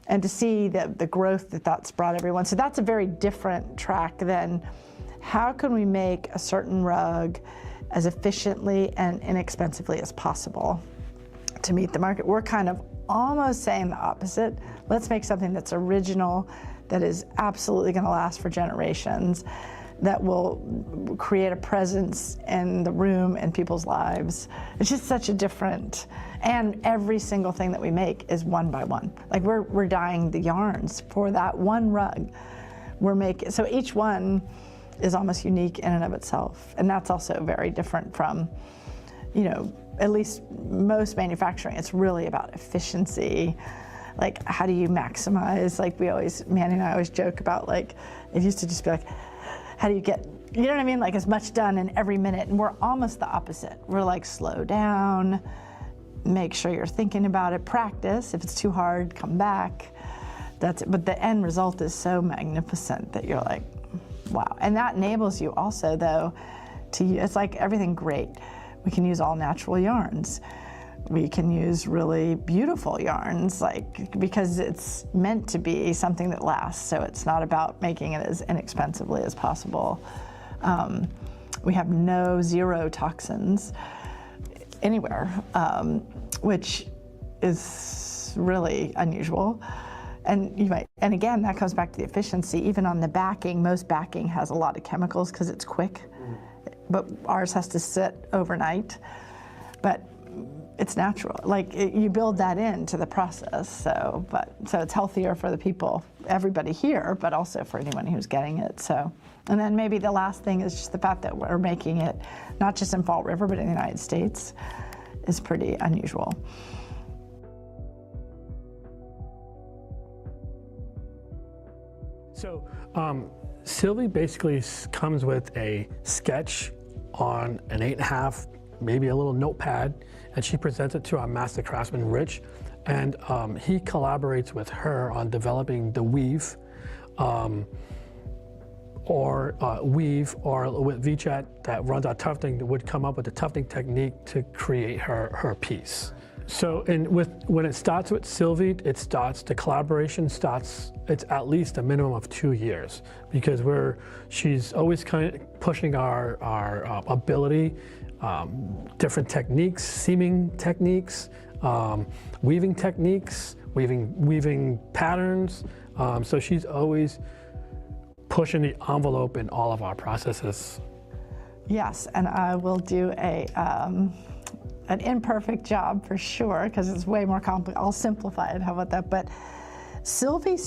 And to see the growth that's brought everyone. So that's a very different track than how can we make a certain rug as efficiently and inexpensively as possible to meet the market. We're kind of almost saying the opposite. Let's make something that's original, that is absolutely going to last for generations, that will create a presence in the room and people's lives. It's just such a different, and every single thing that we make is one by one. Like we're dyeing the yarns for that one rug. We're making, so each one is almost unique in and of itself. And that's also very different from, at least most manufacturing. It's really about efficiency. Like, how do you maximize? Like Manny and I always joke about, like, it used to just be like, how do you get, you know what I mean? Like, as much done in every minute. And we're almost the opposite. We're like, slow down, make sure you're thinking about it, practice. If it's too hard, come back. That's it. But the end result is so magnificent that you're like, wow. And that enables you also, though, it's like everything great. We can use all natural yarns. We can use really beautiful yarns, because it's meant to be something that lasts. So it's not about making it as inexpensively as possible. We have zero toxins anywhere, which is really unusual. And again, that comes back to the efficiency. Even on the backing, most backing has a lot of chemicals because it's quick, but ours has to sit overnight. But it's natural. You build that into the process. So it's healthier for the people, everybody here, but also for anyone who's getting it. So, and then maybe the last thing is just the fact that we're making it not just in Fall River, but in the United States is pretty unusual. So Sylvie basically comes with a sketch on an 8.5, maybe a little notepad, and she presents it to our master craftsman, Rich, and he collaborates with her on developing the weave. or weave, or with VChat that runs our tufting, that would come up with the tufting technique to create her piece. So, when it starts with Sylvie, the collaboration starts, it's at least a minimum of 2 years, because she's always kind of pushing our ability, different techniques, seaming techniques, weaving techniques, weaving patterns. So she's always pushing the envelope in all of our processes. Yes, and I will do an imperfect job for sure, because it's way more complex. I'll simplify it, how about that? But Sylvie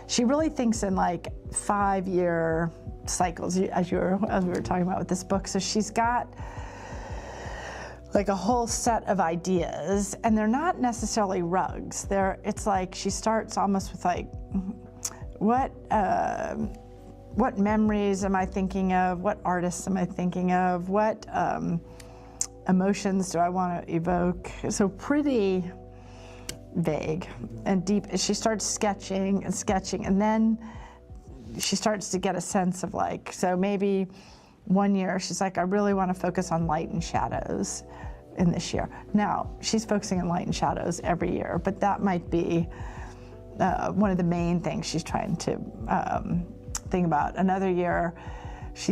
she really thinks in like 5-year cycles, as we were talking about with this book. So she's got like a whole set of ideas, and they're not necessarily rugs. It's like she starts almost with like, what memories am I thinking of? What artists am I thinking of? What emotions do I want to evoke? So pretty vague and deep. She starts sketching, and then she starts to get a sense of like, so maybe one year she's like, I really want to focus on light and shadows in this year. Now, she's focusing on light and shadows every year, but that might be one of the main things she's trying to think about. Another year, she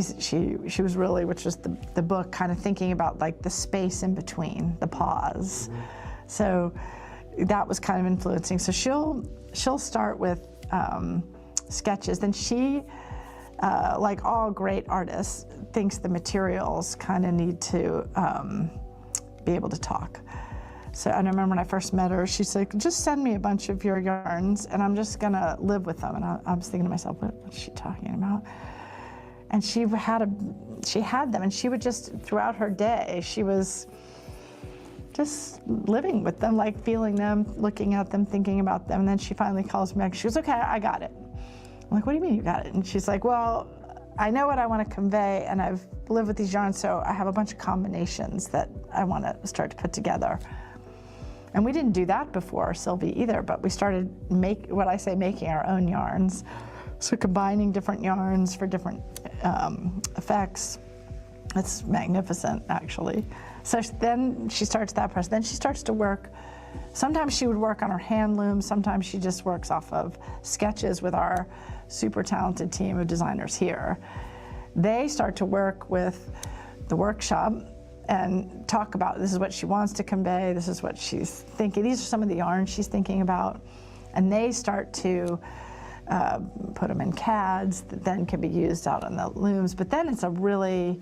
was really, which was the book, kind of thinking about like the space in between, the pause. So that was kind of influencing. So she'll start with sketches. Then she, like all great artists, thinks the materials kind of need to be able to talk. So I remember when I first met her, she said, just send me a bunch of your yarns and I'm just gonna live with them. And I was thinking to myself, what's she talking about? And she had them, and she would just, throughout her day, she was just living with them, like feeling them, looking at them, thinking about them. And then she finally calls me back. She goes, okay, I got it. I'm like, what do you mean you got it? And she's like, well, I know what I want to convey, and I've lived with these yarns, so I have a bunch of combinations that I want to start to put together. And we didn't do that before Sylvie either, but we started making our own yarns. So combining different yarns for different effects. It's magnificent, actually. So then she starts that process. Then she starts to work. Sometimes she would work on her hand loom. Sometimes she just works off of sketches with our super talented team of designers here. They start to work with the workshop and talk about, this is what she wants to convey, this is what she's thinking, these are some of the yarns she's thinking about. And they start to put them in CADs that then can be used out on the looms. But then it's a really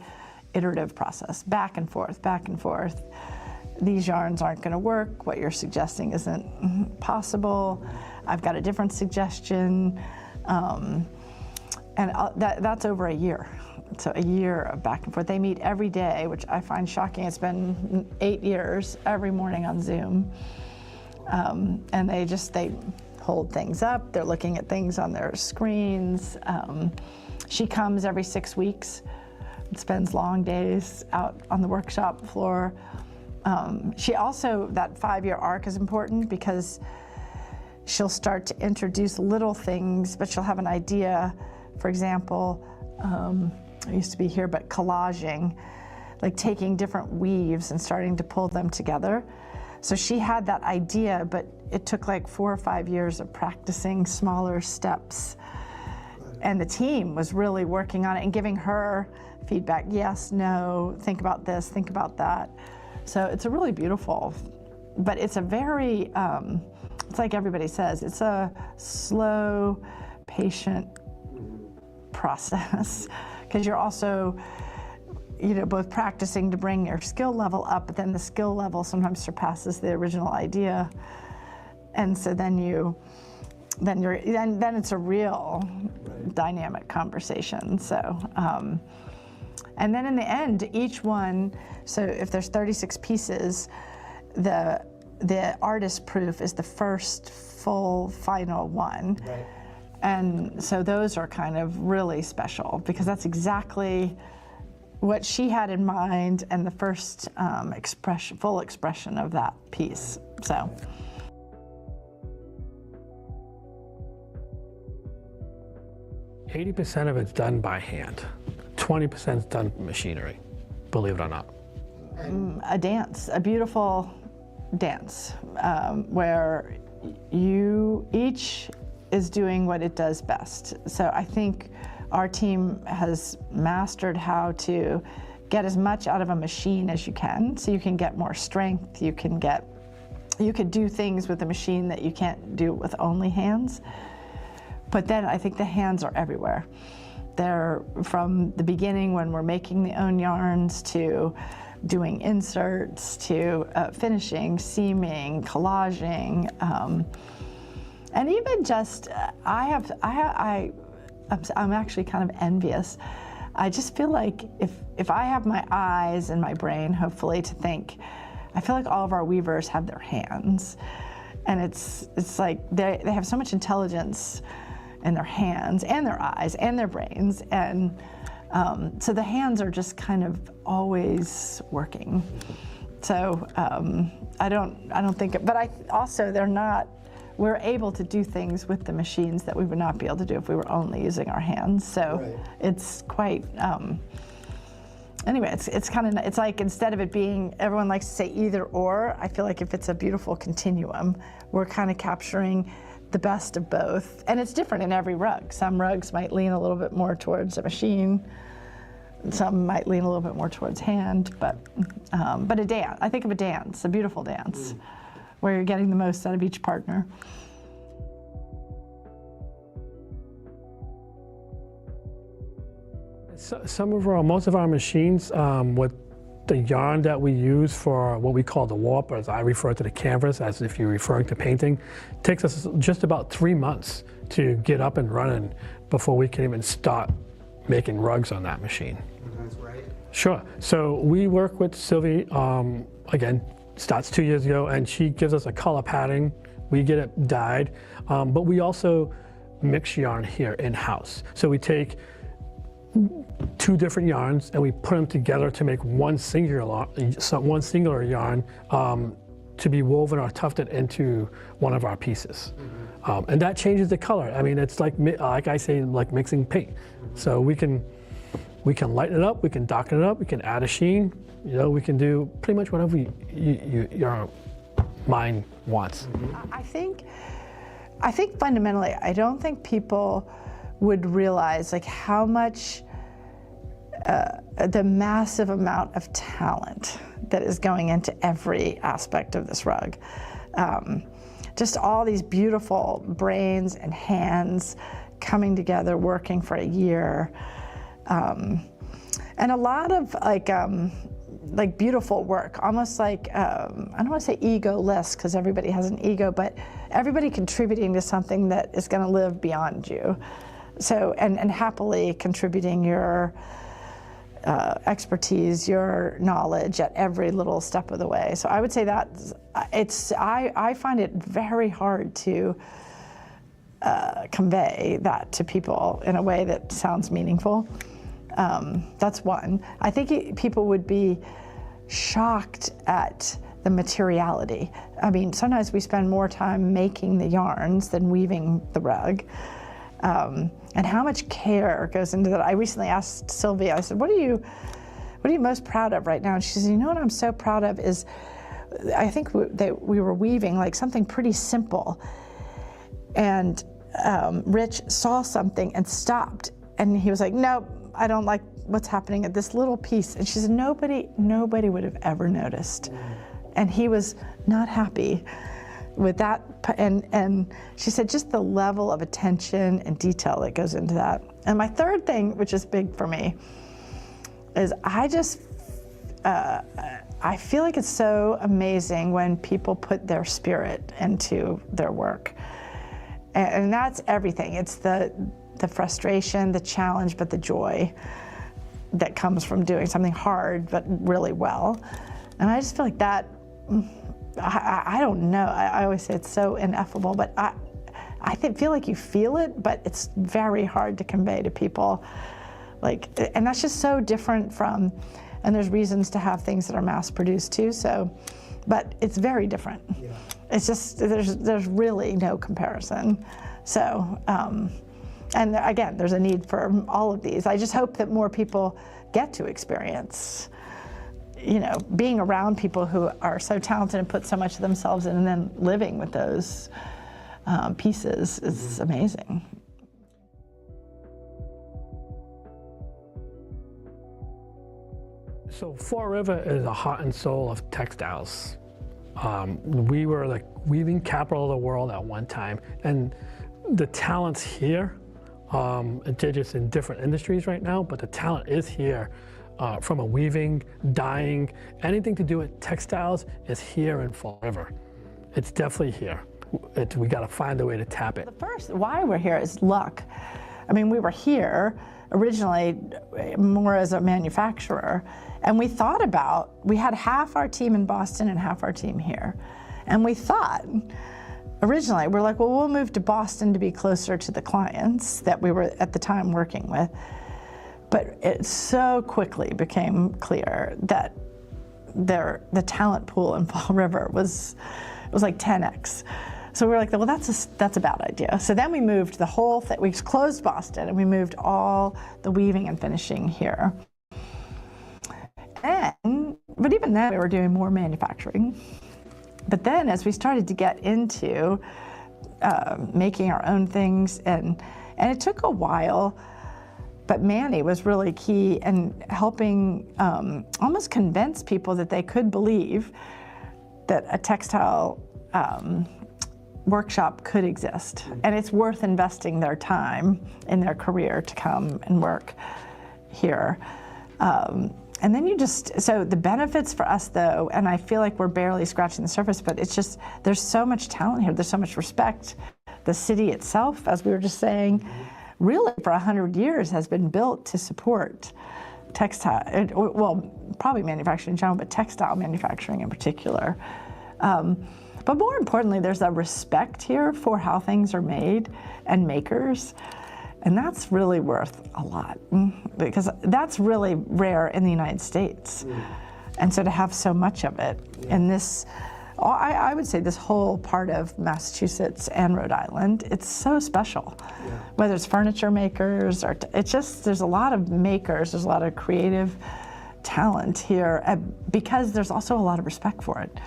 iterative process, back and forth, back and forth. These yarns aren't going to work. What you're suggesting isn't possible. I've got a different suggestion. And that's over a year. So a year of back and forth. They meet every day, which I find shocking. It's been 8 years, every morning on Zoom. And they hold things up. They're looking at things on their screens. She comes every 6 weeks, spends long days out on the workshop floor. She also, that 5-year arc is important because she'll start to introduce little things, but she'll have an idea. For example, I used to be here, but collaging, like taking different weaves and starting to pull them together. So she had that idea, but it took like 4 or 5 years of practicing smaller steps. And the team was really working on it and giving her feedback. Yes, no, think about this, think about that. So it's a really beautiful, but it's a very, it's like everybody says, it's a slow, patient process. Because you're also, both practicing to bring your skill level up, but then the skill level sometimes surpasses the original idea. And so then it's a real dynamic conversation. So, and then in the end, each one, so if there's 36 pieces, the artist proof is the first full final one. Right. And so those are kind of really special because that's exactly what she had in mind and the first full expression of that piece. So. 80% of it's done by hand. 20% is done machinery, believe it or not. A dance, a beautiful dance, where you each is doing what it does best. So I think our team has mastered how to get as much out of a machine as you can, so you can get more strength, you could do things with the machine that you can't do with only hands. But then I think the hands are everywhere. They're from the beginning when we're making the own yarns to doing inserts to finishing, seaming, collaging, and even just I'm actually kind of envious. I just feel like if I have my eyes and my brain, hopefully, to think, I feel like all of our weavers have their hands, and it's like they have so much intelligence in their hands and their eyes and their brains, and so the hands are just kind of always working. So I don't think, but we're able to do things with the machines that we would not be able to do if we were only using our hands. So it's quite, anyway, it's like, instead of it being, everyone likes to say either or, I feel like if it's a beautiful continuum, we're kind of capturing the best of both. And it's different in every rug. Some rugs might lean a little bit more towards a machine. Some might lean a little bit more towards hand, but a dance. I think of a dance, a beautiful dance, where you're getting the most out of each partner. Most of our machines, with the yarn that we use for what we call the warp, or as I refer to the canvas, as if you're referring to painting, takes us just about 3 months to get up and running before we can even start making rugs on that machine. That's right. Sure. So we work with Sylvie, again, starts 2 years ago, and she gives us a color pattern. We get it dyed, but we also mix yarn here in-house. So we take 2 different yarns and we put them together to make one singular yarn to be woven or tufted into one of our pieces. And that changes the color. I mean, it's like I say, like mixing paint. So we can lighten it up, we can darken it up, we can add a sheen. You know, we can do pretty much whatever your mind wants. I think fundamentally, I don't think people would realize like how much the massive amount of talent that is going into every aspect of this rug. Just all these beautiful brains and hands coming together, working for a year. And a lot of like beautiful work, almost like, I don't want to say egoless, because everybody has an ego, but everybody contributing to something that is going to live beyond you. So, and happily contributing your expertise, your knowledge at every little step of the way. So I would say that I find it very hard to convey that to people in a way that sounds meaningful. That's one. I think people would be shocked at the materiality. I mean, sometimes we spend more time making the yarns than weaving the rug. And how much care goes into that. I recently asked Sylvia, I said, what are you most proud of right now? And she said, you know what I'm so proud of is, I think we were weaving like something pretty simple. And Rich saw something and stopped. And he was like, no, I don't like what's happening at this little piece. And she said, nobody would have ever noticed. And he was not happy with that, and she said just the level of attention and detail that goes into that. And my third thing, which is big for me, is I feel like it's so amazing when people put their spirit into their work, and that's everything. It's the frustration, the challenge, but the joy that comes from doing something hard but really well. And I just feel like that. I don't know. I always say it's so ineffable, but I feel like you feel it, but it's very hard to convey to people. Like, and that's just so different from, and there's reasons to have things that are mass produced too. So, but it's very different. Yeah. It's just there's really no comparison. So And again, there's a need for all of these. I just hope that more people get to experience, you know, being around people who are so talented and put so much of themselves in, and then living with those pieces is amazing. So Fall River is the heart and soul of textiles. We were the weaving capital of the world at one time, and the talent's here. They're just in different industries right now, but the talent is here. From a weaving, dyeing, anything to do with textiles is here in Fall River. It's definitely here. We got to find a way to tap it. The first, why we're here is luck. I mean, we were here originally more as a manufacturer, and we thought about, we had half our team in Boston and half our team here. And we thought, originally, we're like, well, we'll move to Boston to be closer to the clients that we were at the time working with. But it so quickly became clear that the talent pool in Fall River was like 10x. So we were like, well, that's a bad idea. So then we moved the whole thing, we closed Boston and we moved all the weaving and finishing here. But even then we were doing more manufacturing. But then as we started to get into making our own things, and it took a while, but Manny was really key in helping almost convince people that they could believe that a textile workshop could exist. And it's worth investing their time in their career to come and work here. And then so the benefits for us though, and I feel like we're barely scratching the surface, but it's just, there's so much talent here, there's so much respect. The city itself, as we were just saying, really for 100 years has been built to support textile, well, probably manufacturing in general, but textile manufacturing in particular. But more importantly, there's a respect here for how things are made and makers. And that's really worth a lot, because that's really rare in the United States. And so to have so much of it in this, I would say this whole part of Massachusetts and Rhode Island, it's so special. Whether it's furniture makers or, it's just, there's a lot of makers, there's a lot of creative talent here, because there's also a lot of respect for it,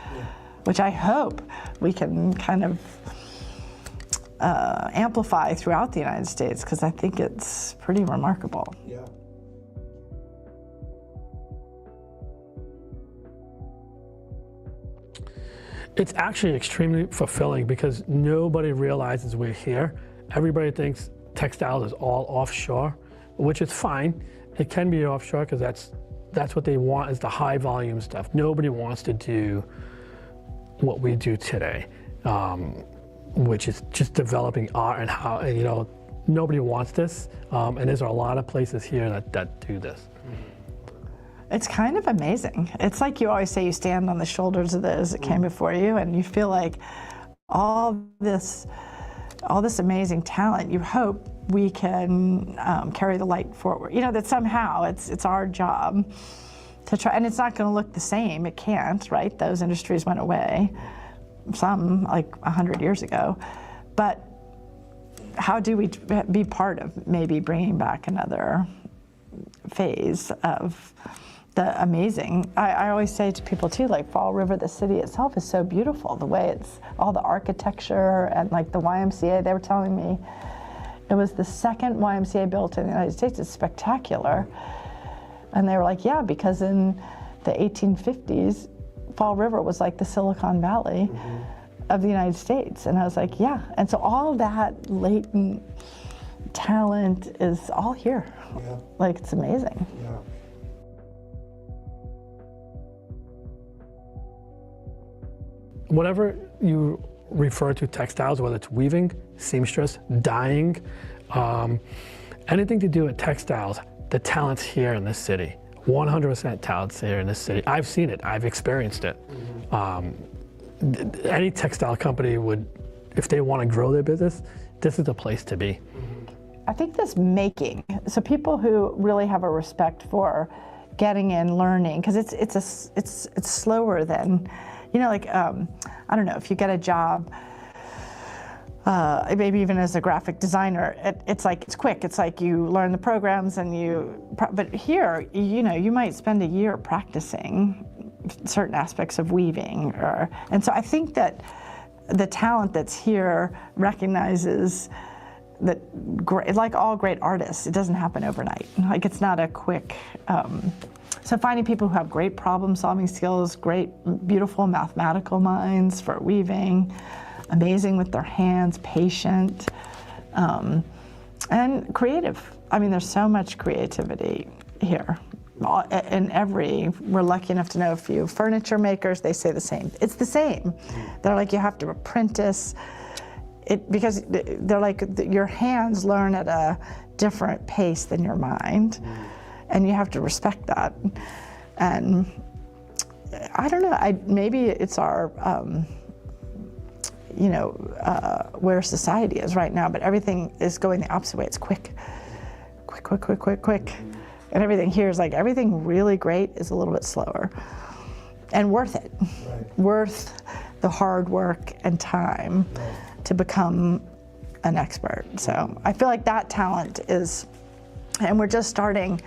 which I hope we can kind of amplify throughout the United States, because I think it's pretty remarkable. It's actually extremely fulfilling because nobody realizes we're here. Everybody thinks textiles is all offshore, which is fine. It can be offshore because that's what they want, is the high volume stuff. Nobody wants to do what we do today, which is just developing art and how, you know, nobody wants this. And there's a lot of places here that do this. It's kind of amazing. It's like you always say, you stand on the shoulders of those that came before you, and you feel like all this amazing talent, you hope we can carry the light forward. You know, that somehow it's our job to try, and it's not going to look the same. It can't, right? Those industries went away, some like 100 years ago. But how do we be part of maybe bringing back another phase of the amazing? I always say to people too, like Fall River, the city itself is so beautiful. The way it's, all the architecture, and like the YMCA, they were telling me, it was the second YMCA built in the United States. It's spectacular. And they were like, yeah, because in the 1850s, Fall River was like the Silicon Valley of the United States. And I was like, yeah. And so all of that latent talent is all here. Like, it's amazing. Whatever you refer to textiles, whether it's weaving, seamstress, dyeing, anything to do with textiles, the talent's here in this city. 100% talent's here in this city. I've seen it, I've experienced it. Any textile company would, if they want to grow their business, this is the place to be. I think this making, so people who really have a respect for getting in, learning, because it's slower than, you know, like, I don't know, if you get a job, maybe even as a graphic designer, it's quick. It's like you learn the programs but here, you might spend a year practicing certain aspects of weaving. And so I think that the talent that's here recognizes that, like all great artists, it doesn't happen overnight. Like, it's not a quick, so finding people who have great problem-solving skills, great, beautiful mathematical minds for weaving, amazing with their hands, patient, and creative. I mean, there's so much creativity here. We're lucky enough to know a few furniture makers, they say the same. It's the same. They're like, you have to apprentice it, because they're like, your hands learn at a different pace than your mind, and you have to respect that. And I don't know, maybe it's our, where society is right now, but everything is going the opposite way. It's quick. And everything here is like, everything really great is a little bit slower and worth it. Right. Worth the hard work and time to become an expert. So I feel like that talent is, and we're just starting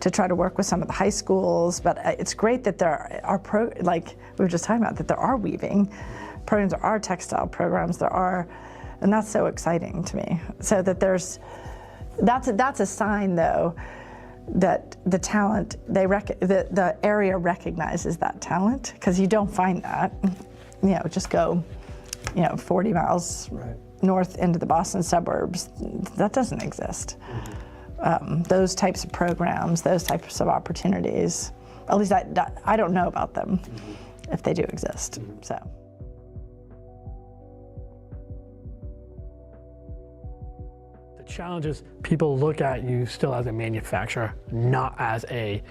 to try to work with some of the high schools, but it's great that there are, like we were just talking about, that there are weaving programs, there are textile programs, and that's so exciting to me. So that that's a sign though, that the talent, the area recognizes that talent, because you don't find that. Just go, 40 miles north into the Boston suburbs. That doesn't exist. Those types of programs, those types of opportunities, at least I don't know about them, if they do exist. So. Challenge is people look at you still as a manufacturer, not as a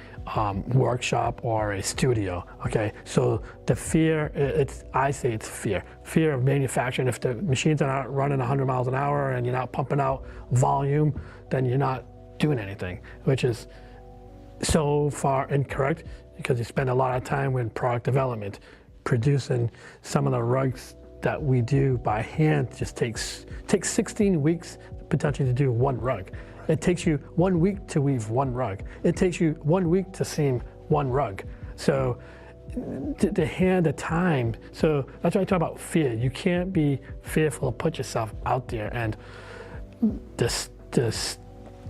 workshop or a studio. Okay, so the fear, I say it's fear of manufacturing. If the machines are not running 100 miles an hour and you're not pumping out volume, then you're not doing anything, which is so far incorrect, because you spend a lot of time with product development, producing some of the rugs that we do by hand. Just takes 16 weeks potentially to do one rug. It takes you 1 week to weave one rug. It takes you 1 week to seam one rug. So the time, so that's why I talk about fear. You can't be fearful to put yourself out there, and this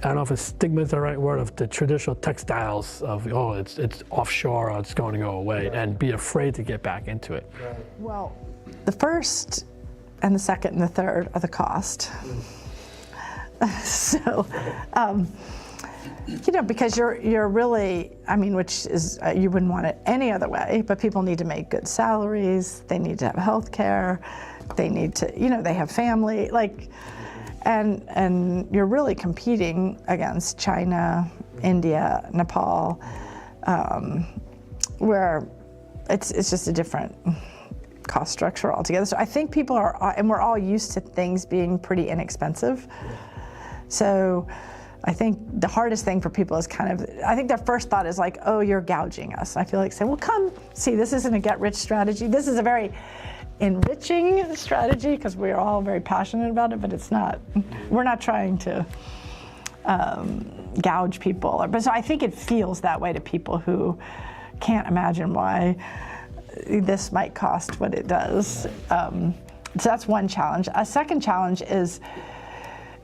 I don't know if stigma is the right word, of the traditional textiles of, it's offshore or it's going to go away, and be afraid to get back into it. Right. Well, the first and the second and the third are the cost. So, because you're really, which is, you wouldn't want it any other way, but people need to make good salaries, they need to have health care, they need to, they have family, and you're really competing against China, India, Nepal, where it's just a different cost structure altogether. So I think people are, and we're all used to things being pretty inexpensive. So I think the hardest thing for people is I think their first thought is like, oh, you're gouging us. I feel like saying, well, come see, this isn't a get-rich strategy. This is a very enriching strategy, because we're all very passionate about it, but it's not, we're not trying to gouge people. But so I think it feels that way to people who can't imagine why this might cost what it does. So that's one challenge. A second challenge is,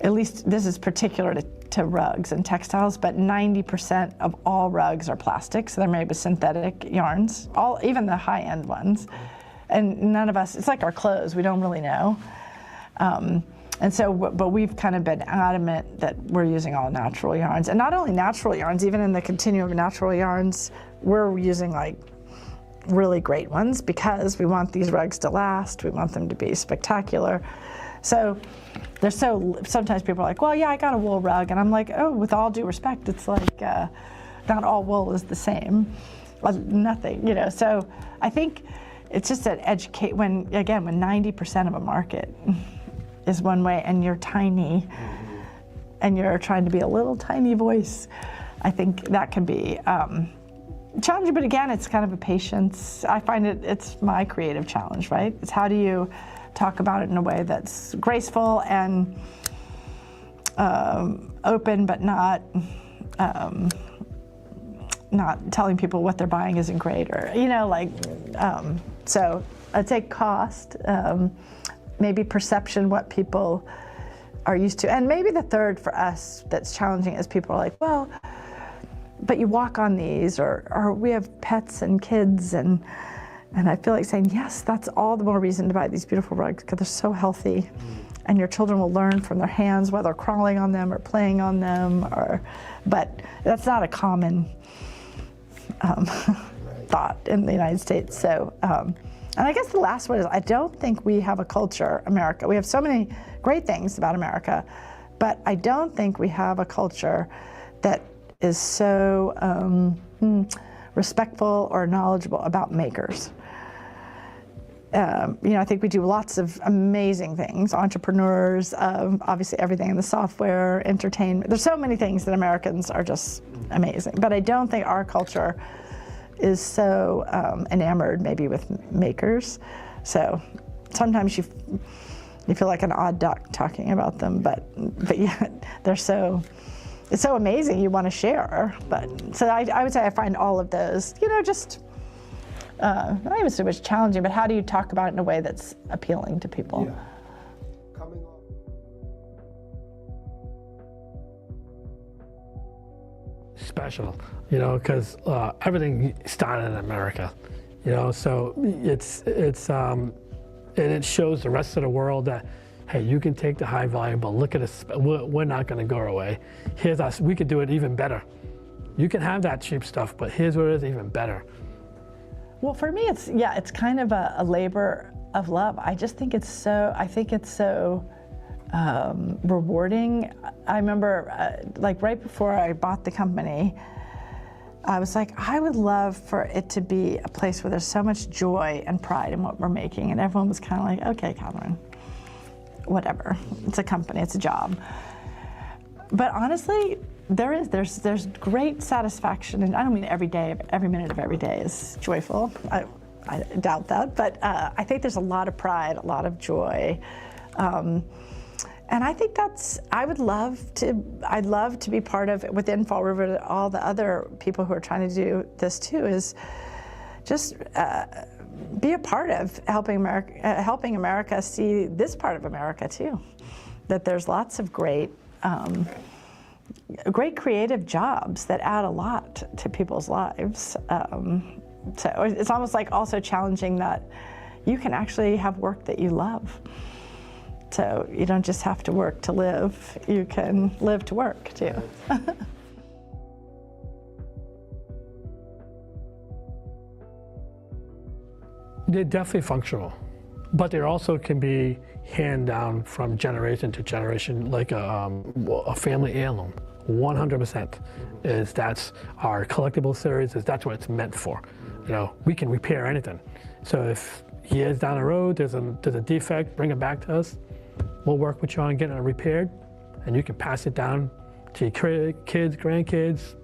at least this is particular to rugs and textiles, but 90% of all rugs are plastic, so they're made with synthetic yarns, even the high-end ones. And none of us, it's like our clothes, we don't really know. And so, but we've kind of been adamant that we're using all natural yarns. And not only natural yarns, even in the continuum of natural yarns, we're using really great ones, because we want these rugs to last, we want them to be spectacular. So sometimes people are like, well, yeah, I got a wool rug. And I'm like, oh, with all due respect, it's like, not all wool is the same. Nothing, So I think it's just that when 90% of a market is one way, and you're tiny, and you're trying to be a little tiny voice, I think that can be challenging. But again, it's kind of a patience. I find it's my creative challenge, right? It's how do you talk about it in a way that's graceful and open, but not telling people what they're buying isn't great, or so I'd say cost, maybe perception, what people are used to, and maybe the third for us that's challenging is people are like, well, but you walk on these, or we have pets and kids, and I feel like saying, yes, that's all the more reason to buy these beautiful rugs, because they're so healthy, and your children will learn from their hands, whether crawling on them or playing on them, but that's not a common thought in the United States. So, and I guess the last one is, I don't think we have a culture, America. We have so many great things about America, but I don't think we have a culture that is so respectful or knowledgeable about makers. I think we do lots of amazing things, entrepreneurs, obviously everything in the software, entertainment. There's so many things that Americans are just amazing, but I don't think our culture is so enamored maybe with makers. So sometimes you feel like an odd duck talking about them, but yet it's so amazing you want to share. But so I would say I find all of those, just not even so much challenging, but how do you talk about it in a way that's appealing to people? Yeah. Coming off. Special, because everything started in America, so it's and it shows the rest of the world that, hey, you can take the high volume, but look at us, we're not going to go away. Here's us, we could do it even better. You can have that cheap stuff, but here's what is even better. Well, for me, it's kind of a labor of love. I just think it's so, rewarding. I remember, right before I bought the company, I was like, I would love for it to be a place where there's so much joy and pride in what we're making. And everyone was kind of like, okay, Catherine, whatever. It's a company, it's a job. But honestly, there's great satisfaction, and I don't mean every day, every minute of every day is joyful. I doubt that, but I think there's a lot of pride, a lot of joy. And I think I'd love to be part of, within Fall River, all the other people who are trying to do this too, is just be a part of helping America see this part of America too. That there's lots of great creative jobs that add a lot to people's lives. So it's almost like also challenging that you can actually have work that you love. So you don't just have to work to live, you can live to work too. They're definitely functional, but they also can be hand down from generation to generation, like a family heirloom. 100% that's our collectible series, that's what it's meant for. We can repair anything. So if years down the road there's a defect, bring it back to us. We'll work with you on getting it repaired, and you can pass it down to your kids, grandkids,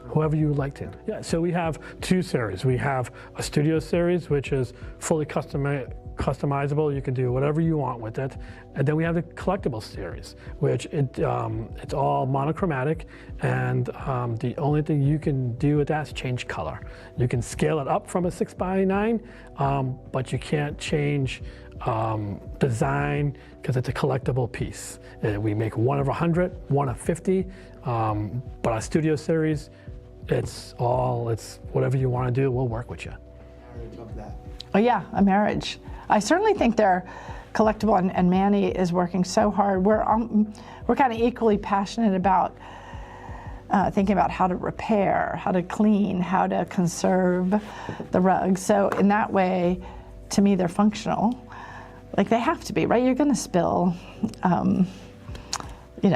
whoever you would like to. Yeah, so we have two series. We have a studio series, which is fully customizable. You can do whatever you want with it. And then we have the collectible series, which it's all monochromatic, and the only thing you can do with that is change color. You can scale it up from a 6x9, but you can't change design, because it's a collectible piece. We make one of 100, one of 50, but our studio series, it's whatever you want to do, we'll work with you. Marriage of that. Oh yeah, a marriage. I certainly think they're collectible, and Manny is working so hard. We're kind of equally passionate about thinking about how to repair, how to clean, how to conserve the rugs. So in that way, to me, they're functional. Like they have to be, right? You're going to spill,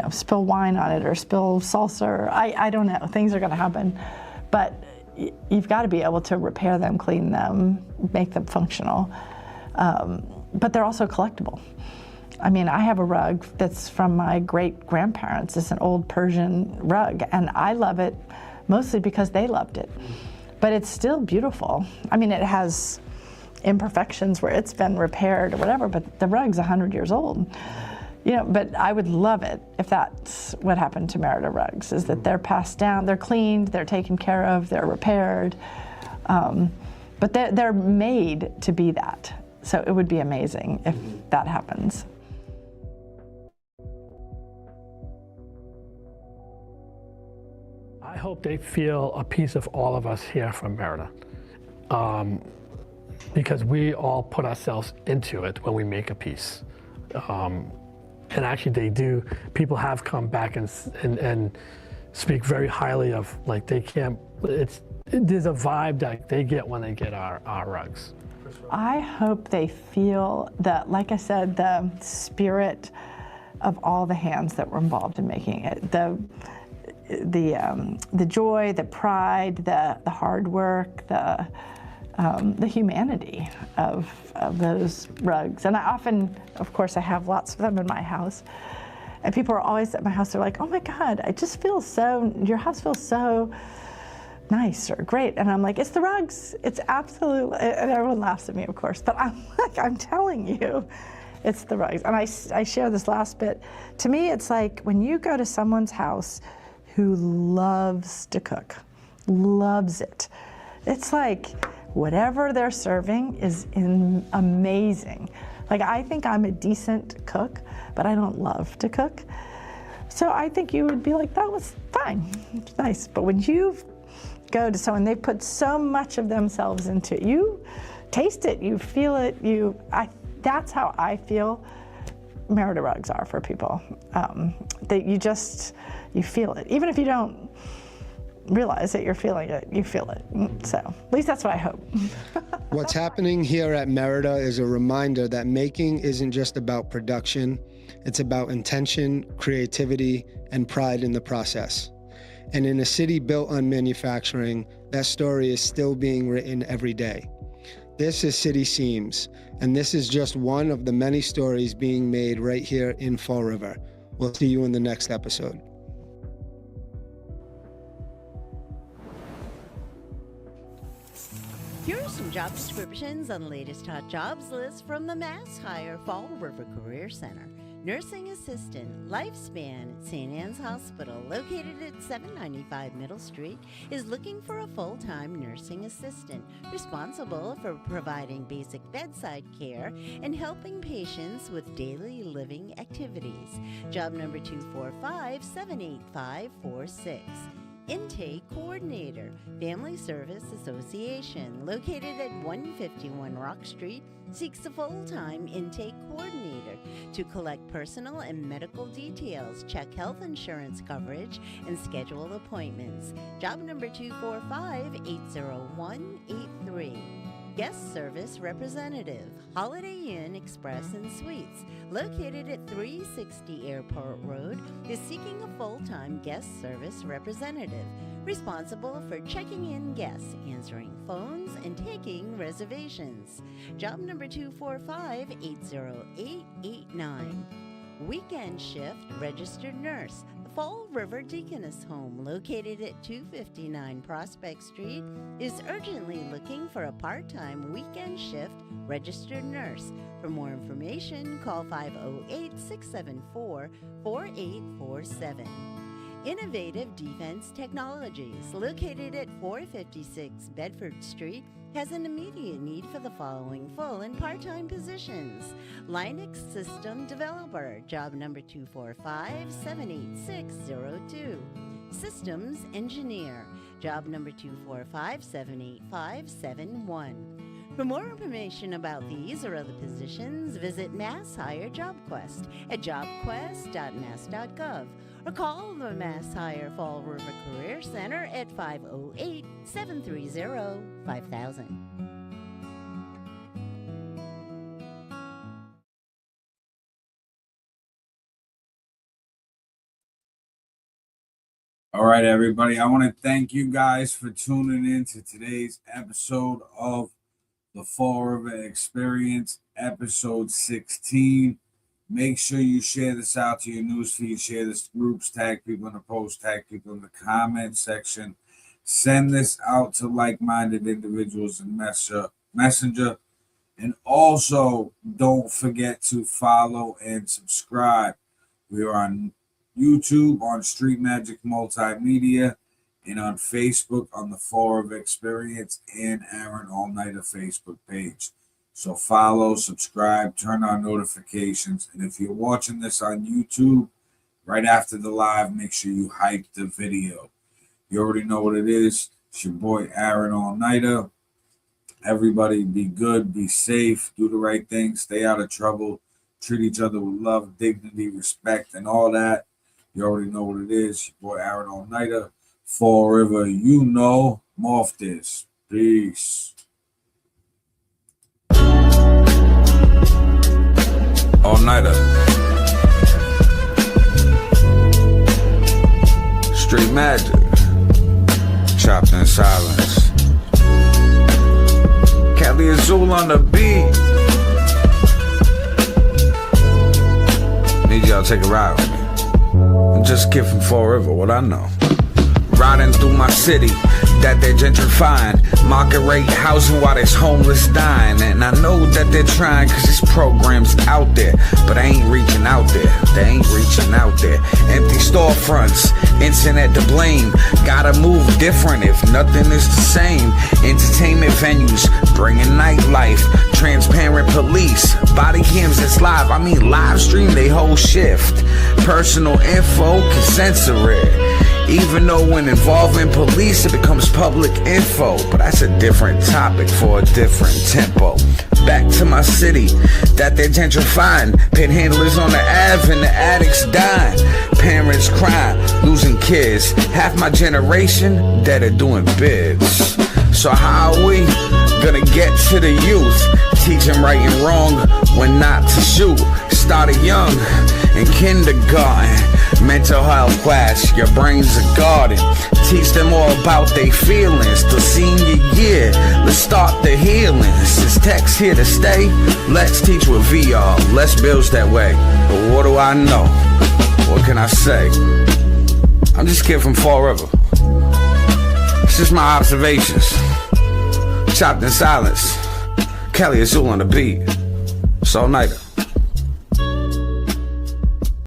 spill wine on it or spill salsa. Or I don't know. Things are going to happen, but you've got to be able to repair them, clean them, make them functional. But they're also collectible. I mean, I have a rug that's from my great-grandparents. It's an old Persian rug, and I love it mostly because they loved it. But it's still beautiful. I mean, it has imperfections where it's been repaired or whatever, but the rug's 100 years old. You know, but I would love it if that's what happened to Merida rugs, is that they're passed down, they're cleaned, they're taken care of, they're repaired. But they're made to be that. So it would be amazing if that happens. I hope they feel a piece of all of us here from Merida. Because we all put ourselves into it when we make a piece. And actually they do, people have come back and speak very highly of, like, they can't, there's a vibe that they get when they get our rugs. I hope they feel that, like I said, the spirit of all the hands that were involved in making it. The joy, the pride, the hard work, the humanity of those rugs. And I often, of course, I have lots of them in my house. And people are always at my house, they're like, oh my God, I just feel so, your house feels so nice or great. And I'm like, it's the rugs. It's absolutely, and everyone laughs at me, of course, but I'm like, I'm telling you, it's the rugs. And I share this last bit. To me, it's like when you go to someone's house who loves to cook, loves it. It's like whatever they're serving is amazing. Like, I think I'm a decent cook, but I don't love to cook. So I think you would be like, that was fine, it's nice. But when you go to someone, they put so much of themselves into it. You taste it, you feel it, that's how I feel Merida rugs are for people. That you feel it. Even if you don't realize that you're feeling it, you feel it. So at least that's what I hope. What's happening here at Merida is a reminder that making isn't just about production, it's about intention, creativity, and pride in the process. And in a city built on manufacturing, that story is still being written every day. This is City Seams, and this is just one of the many stories being made right here in Fall River. We'll see you in the next episode. Here are some job descriptions on the latest hot jobs list from the Mass Hire Fall River Career Center. Nursing assistant, lifespan at St. Anne's Hospital, located at 795 Middle Street, is looking for a full-time nursing assistant responsible for providing basic bedside care and helping patients with daily living activities. Job number 245-78546. Intake Coordinator, Family Service Association, located at 151 Rock Street, seeks a full-time intake coordinator to collect personal and medical details, check health insurance coverage, and schedule appointments. Job number 245-80183. Guest Service Representative, Holiday Inn Express and Suites, located at 360 Airport Road, is seeking a full-time guest service representative responsible for checking in guests, answering phones, and taking reservations. Job number 245-80889. Weekend Shift Registered Nurse, Fall River Deaconess Home, located at 259 Prospect Street, is urgently looking for a part-time weekend shift registered nurse. For more information, call 508-674-4847. Innovative Defense Technologies, located at 456 Bedford Street, has an immediate need for the following full and part-time positions. Linux System Developer, job number 245-78602. Systems Engineer, job number 245-78571. For more information about these or other positions, visit Mass Hire JobQuest at jobquest.mass.gov or call the Mass Hire Fall River Career Center at 508-730-5000. All right, everybody. I want to thank you guys for tuning in to today's episode of the Fall River Experience, episode 16. Make sure you share this out to your newsfeed, share this groups, tag people in the post, tag people in the comment section. Send this out to like-minded individuals in Messenger. And also, don't forget to follow and subscribe. We are on YouTube, on Street Magic Multimedia, and on Facebook on the Four of Experience and Aaron All Nighter Facebook page. So follow, subscribe, turn on notifications. And if you're watching this on YouTube, right after the live, make sure you hype the video. You already know what it is. It's your boy Aaron All Nighter. Everybody be good, be safe, do the right thing, stay out of trouble, treat each other with love, dignity, respect, and all that. You already know what it is. Your boy Aaron All Nighter. Forever, you know, morph this. Peace. All Nighter. Street Magic. Chopped in silence. Kelly Azul on the beat. Need y'all to take a ride with me. I'm just a kid from Forever, what I know. Riding through my city that they're gentrifying, market rate housing while there's homeless dying. And I know that they're trying cause this program's out there, but I ain't reaching out there, they ain't reaching out there. Empty storefronts, internet to blame, gotta move different if nothing is the same. Entertainment venues, bringing nightlife, transparent police, body cams that's live, I mean live stream they whole shift. Personal info can censor it. Even though when involving police it becomes public info, but that's a different topic for a different tempo. Back to my city that they're gentrifying, panhandlers on the Ave and the addicts dying, parents crying, losing kids, half my generation that are doing bids. So how are we gonna get to the youth, teach them right and wrong when not to shoot? Started young in kindergarten, mental health class, your brain's a garden. Teach them all about their feelings till senior year. Let's start the healing. Since tech's here to stay, let's teach with VR. Less bills that way. But what do I know? What can I say? I'm just a kid from Forever. It's just my observations. Chopped in silence. Kelly Azul on the beat. It's All Nighter.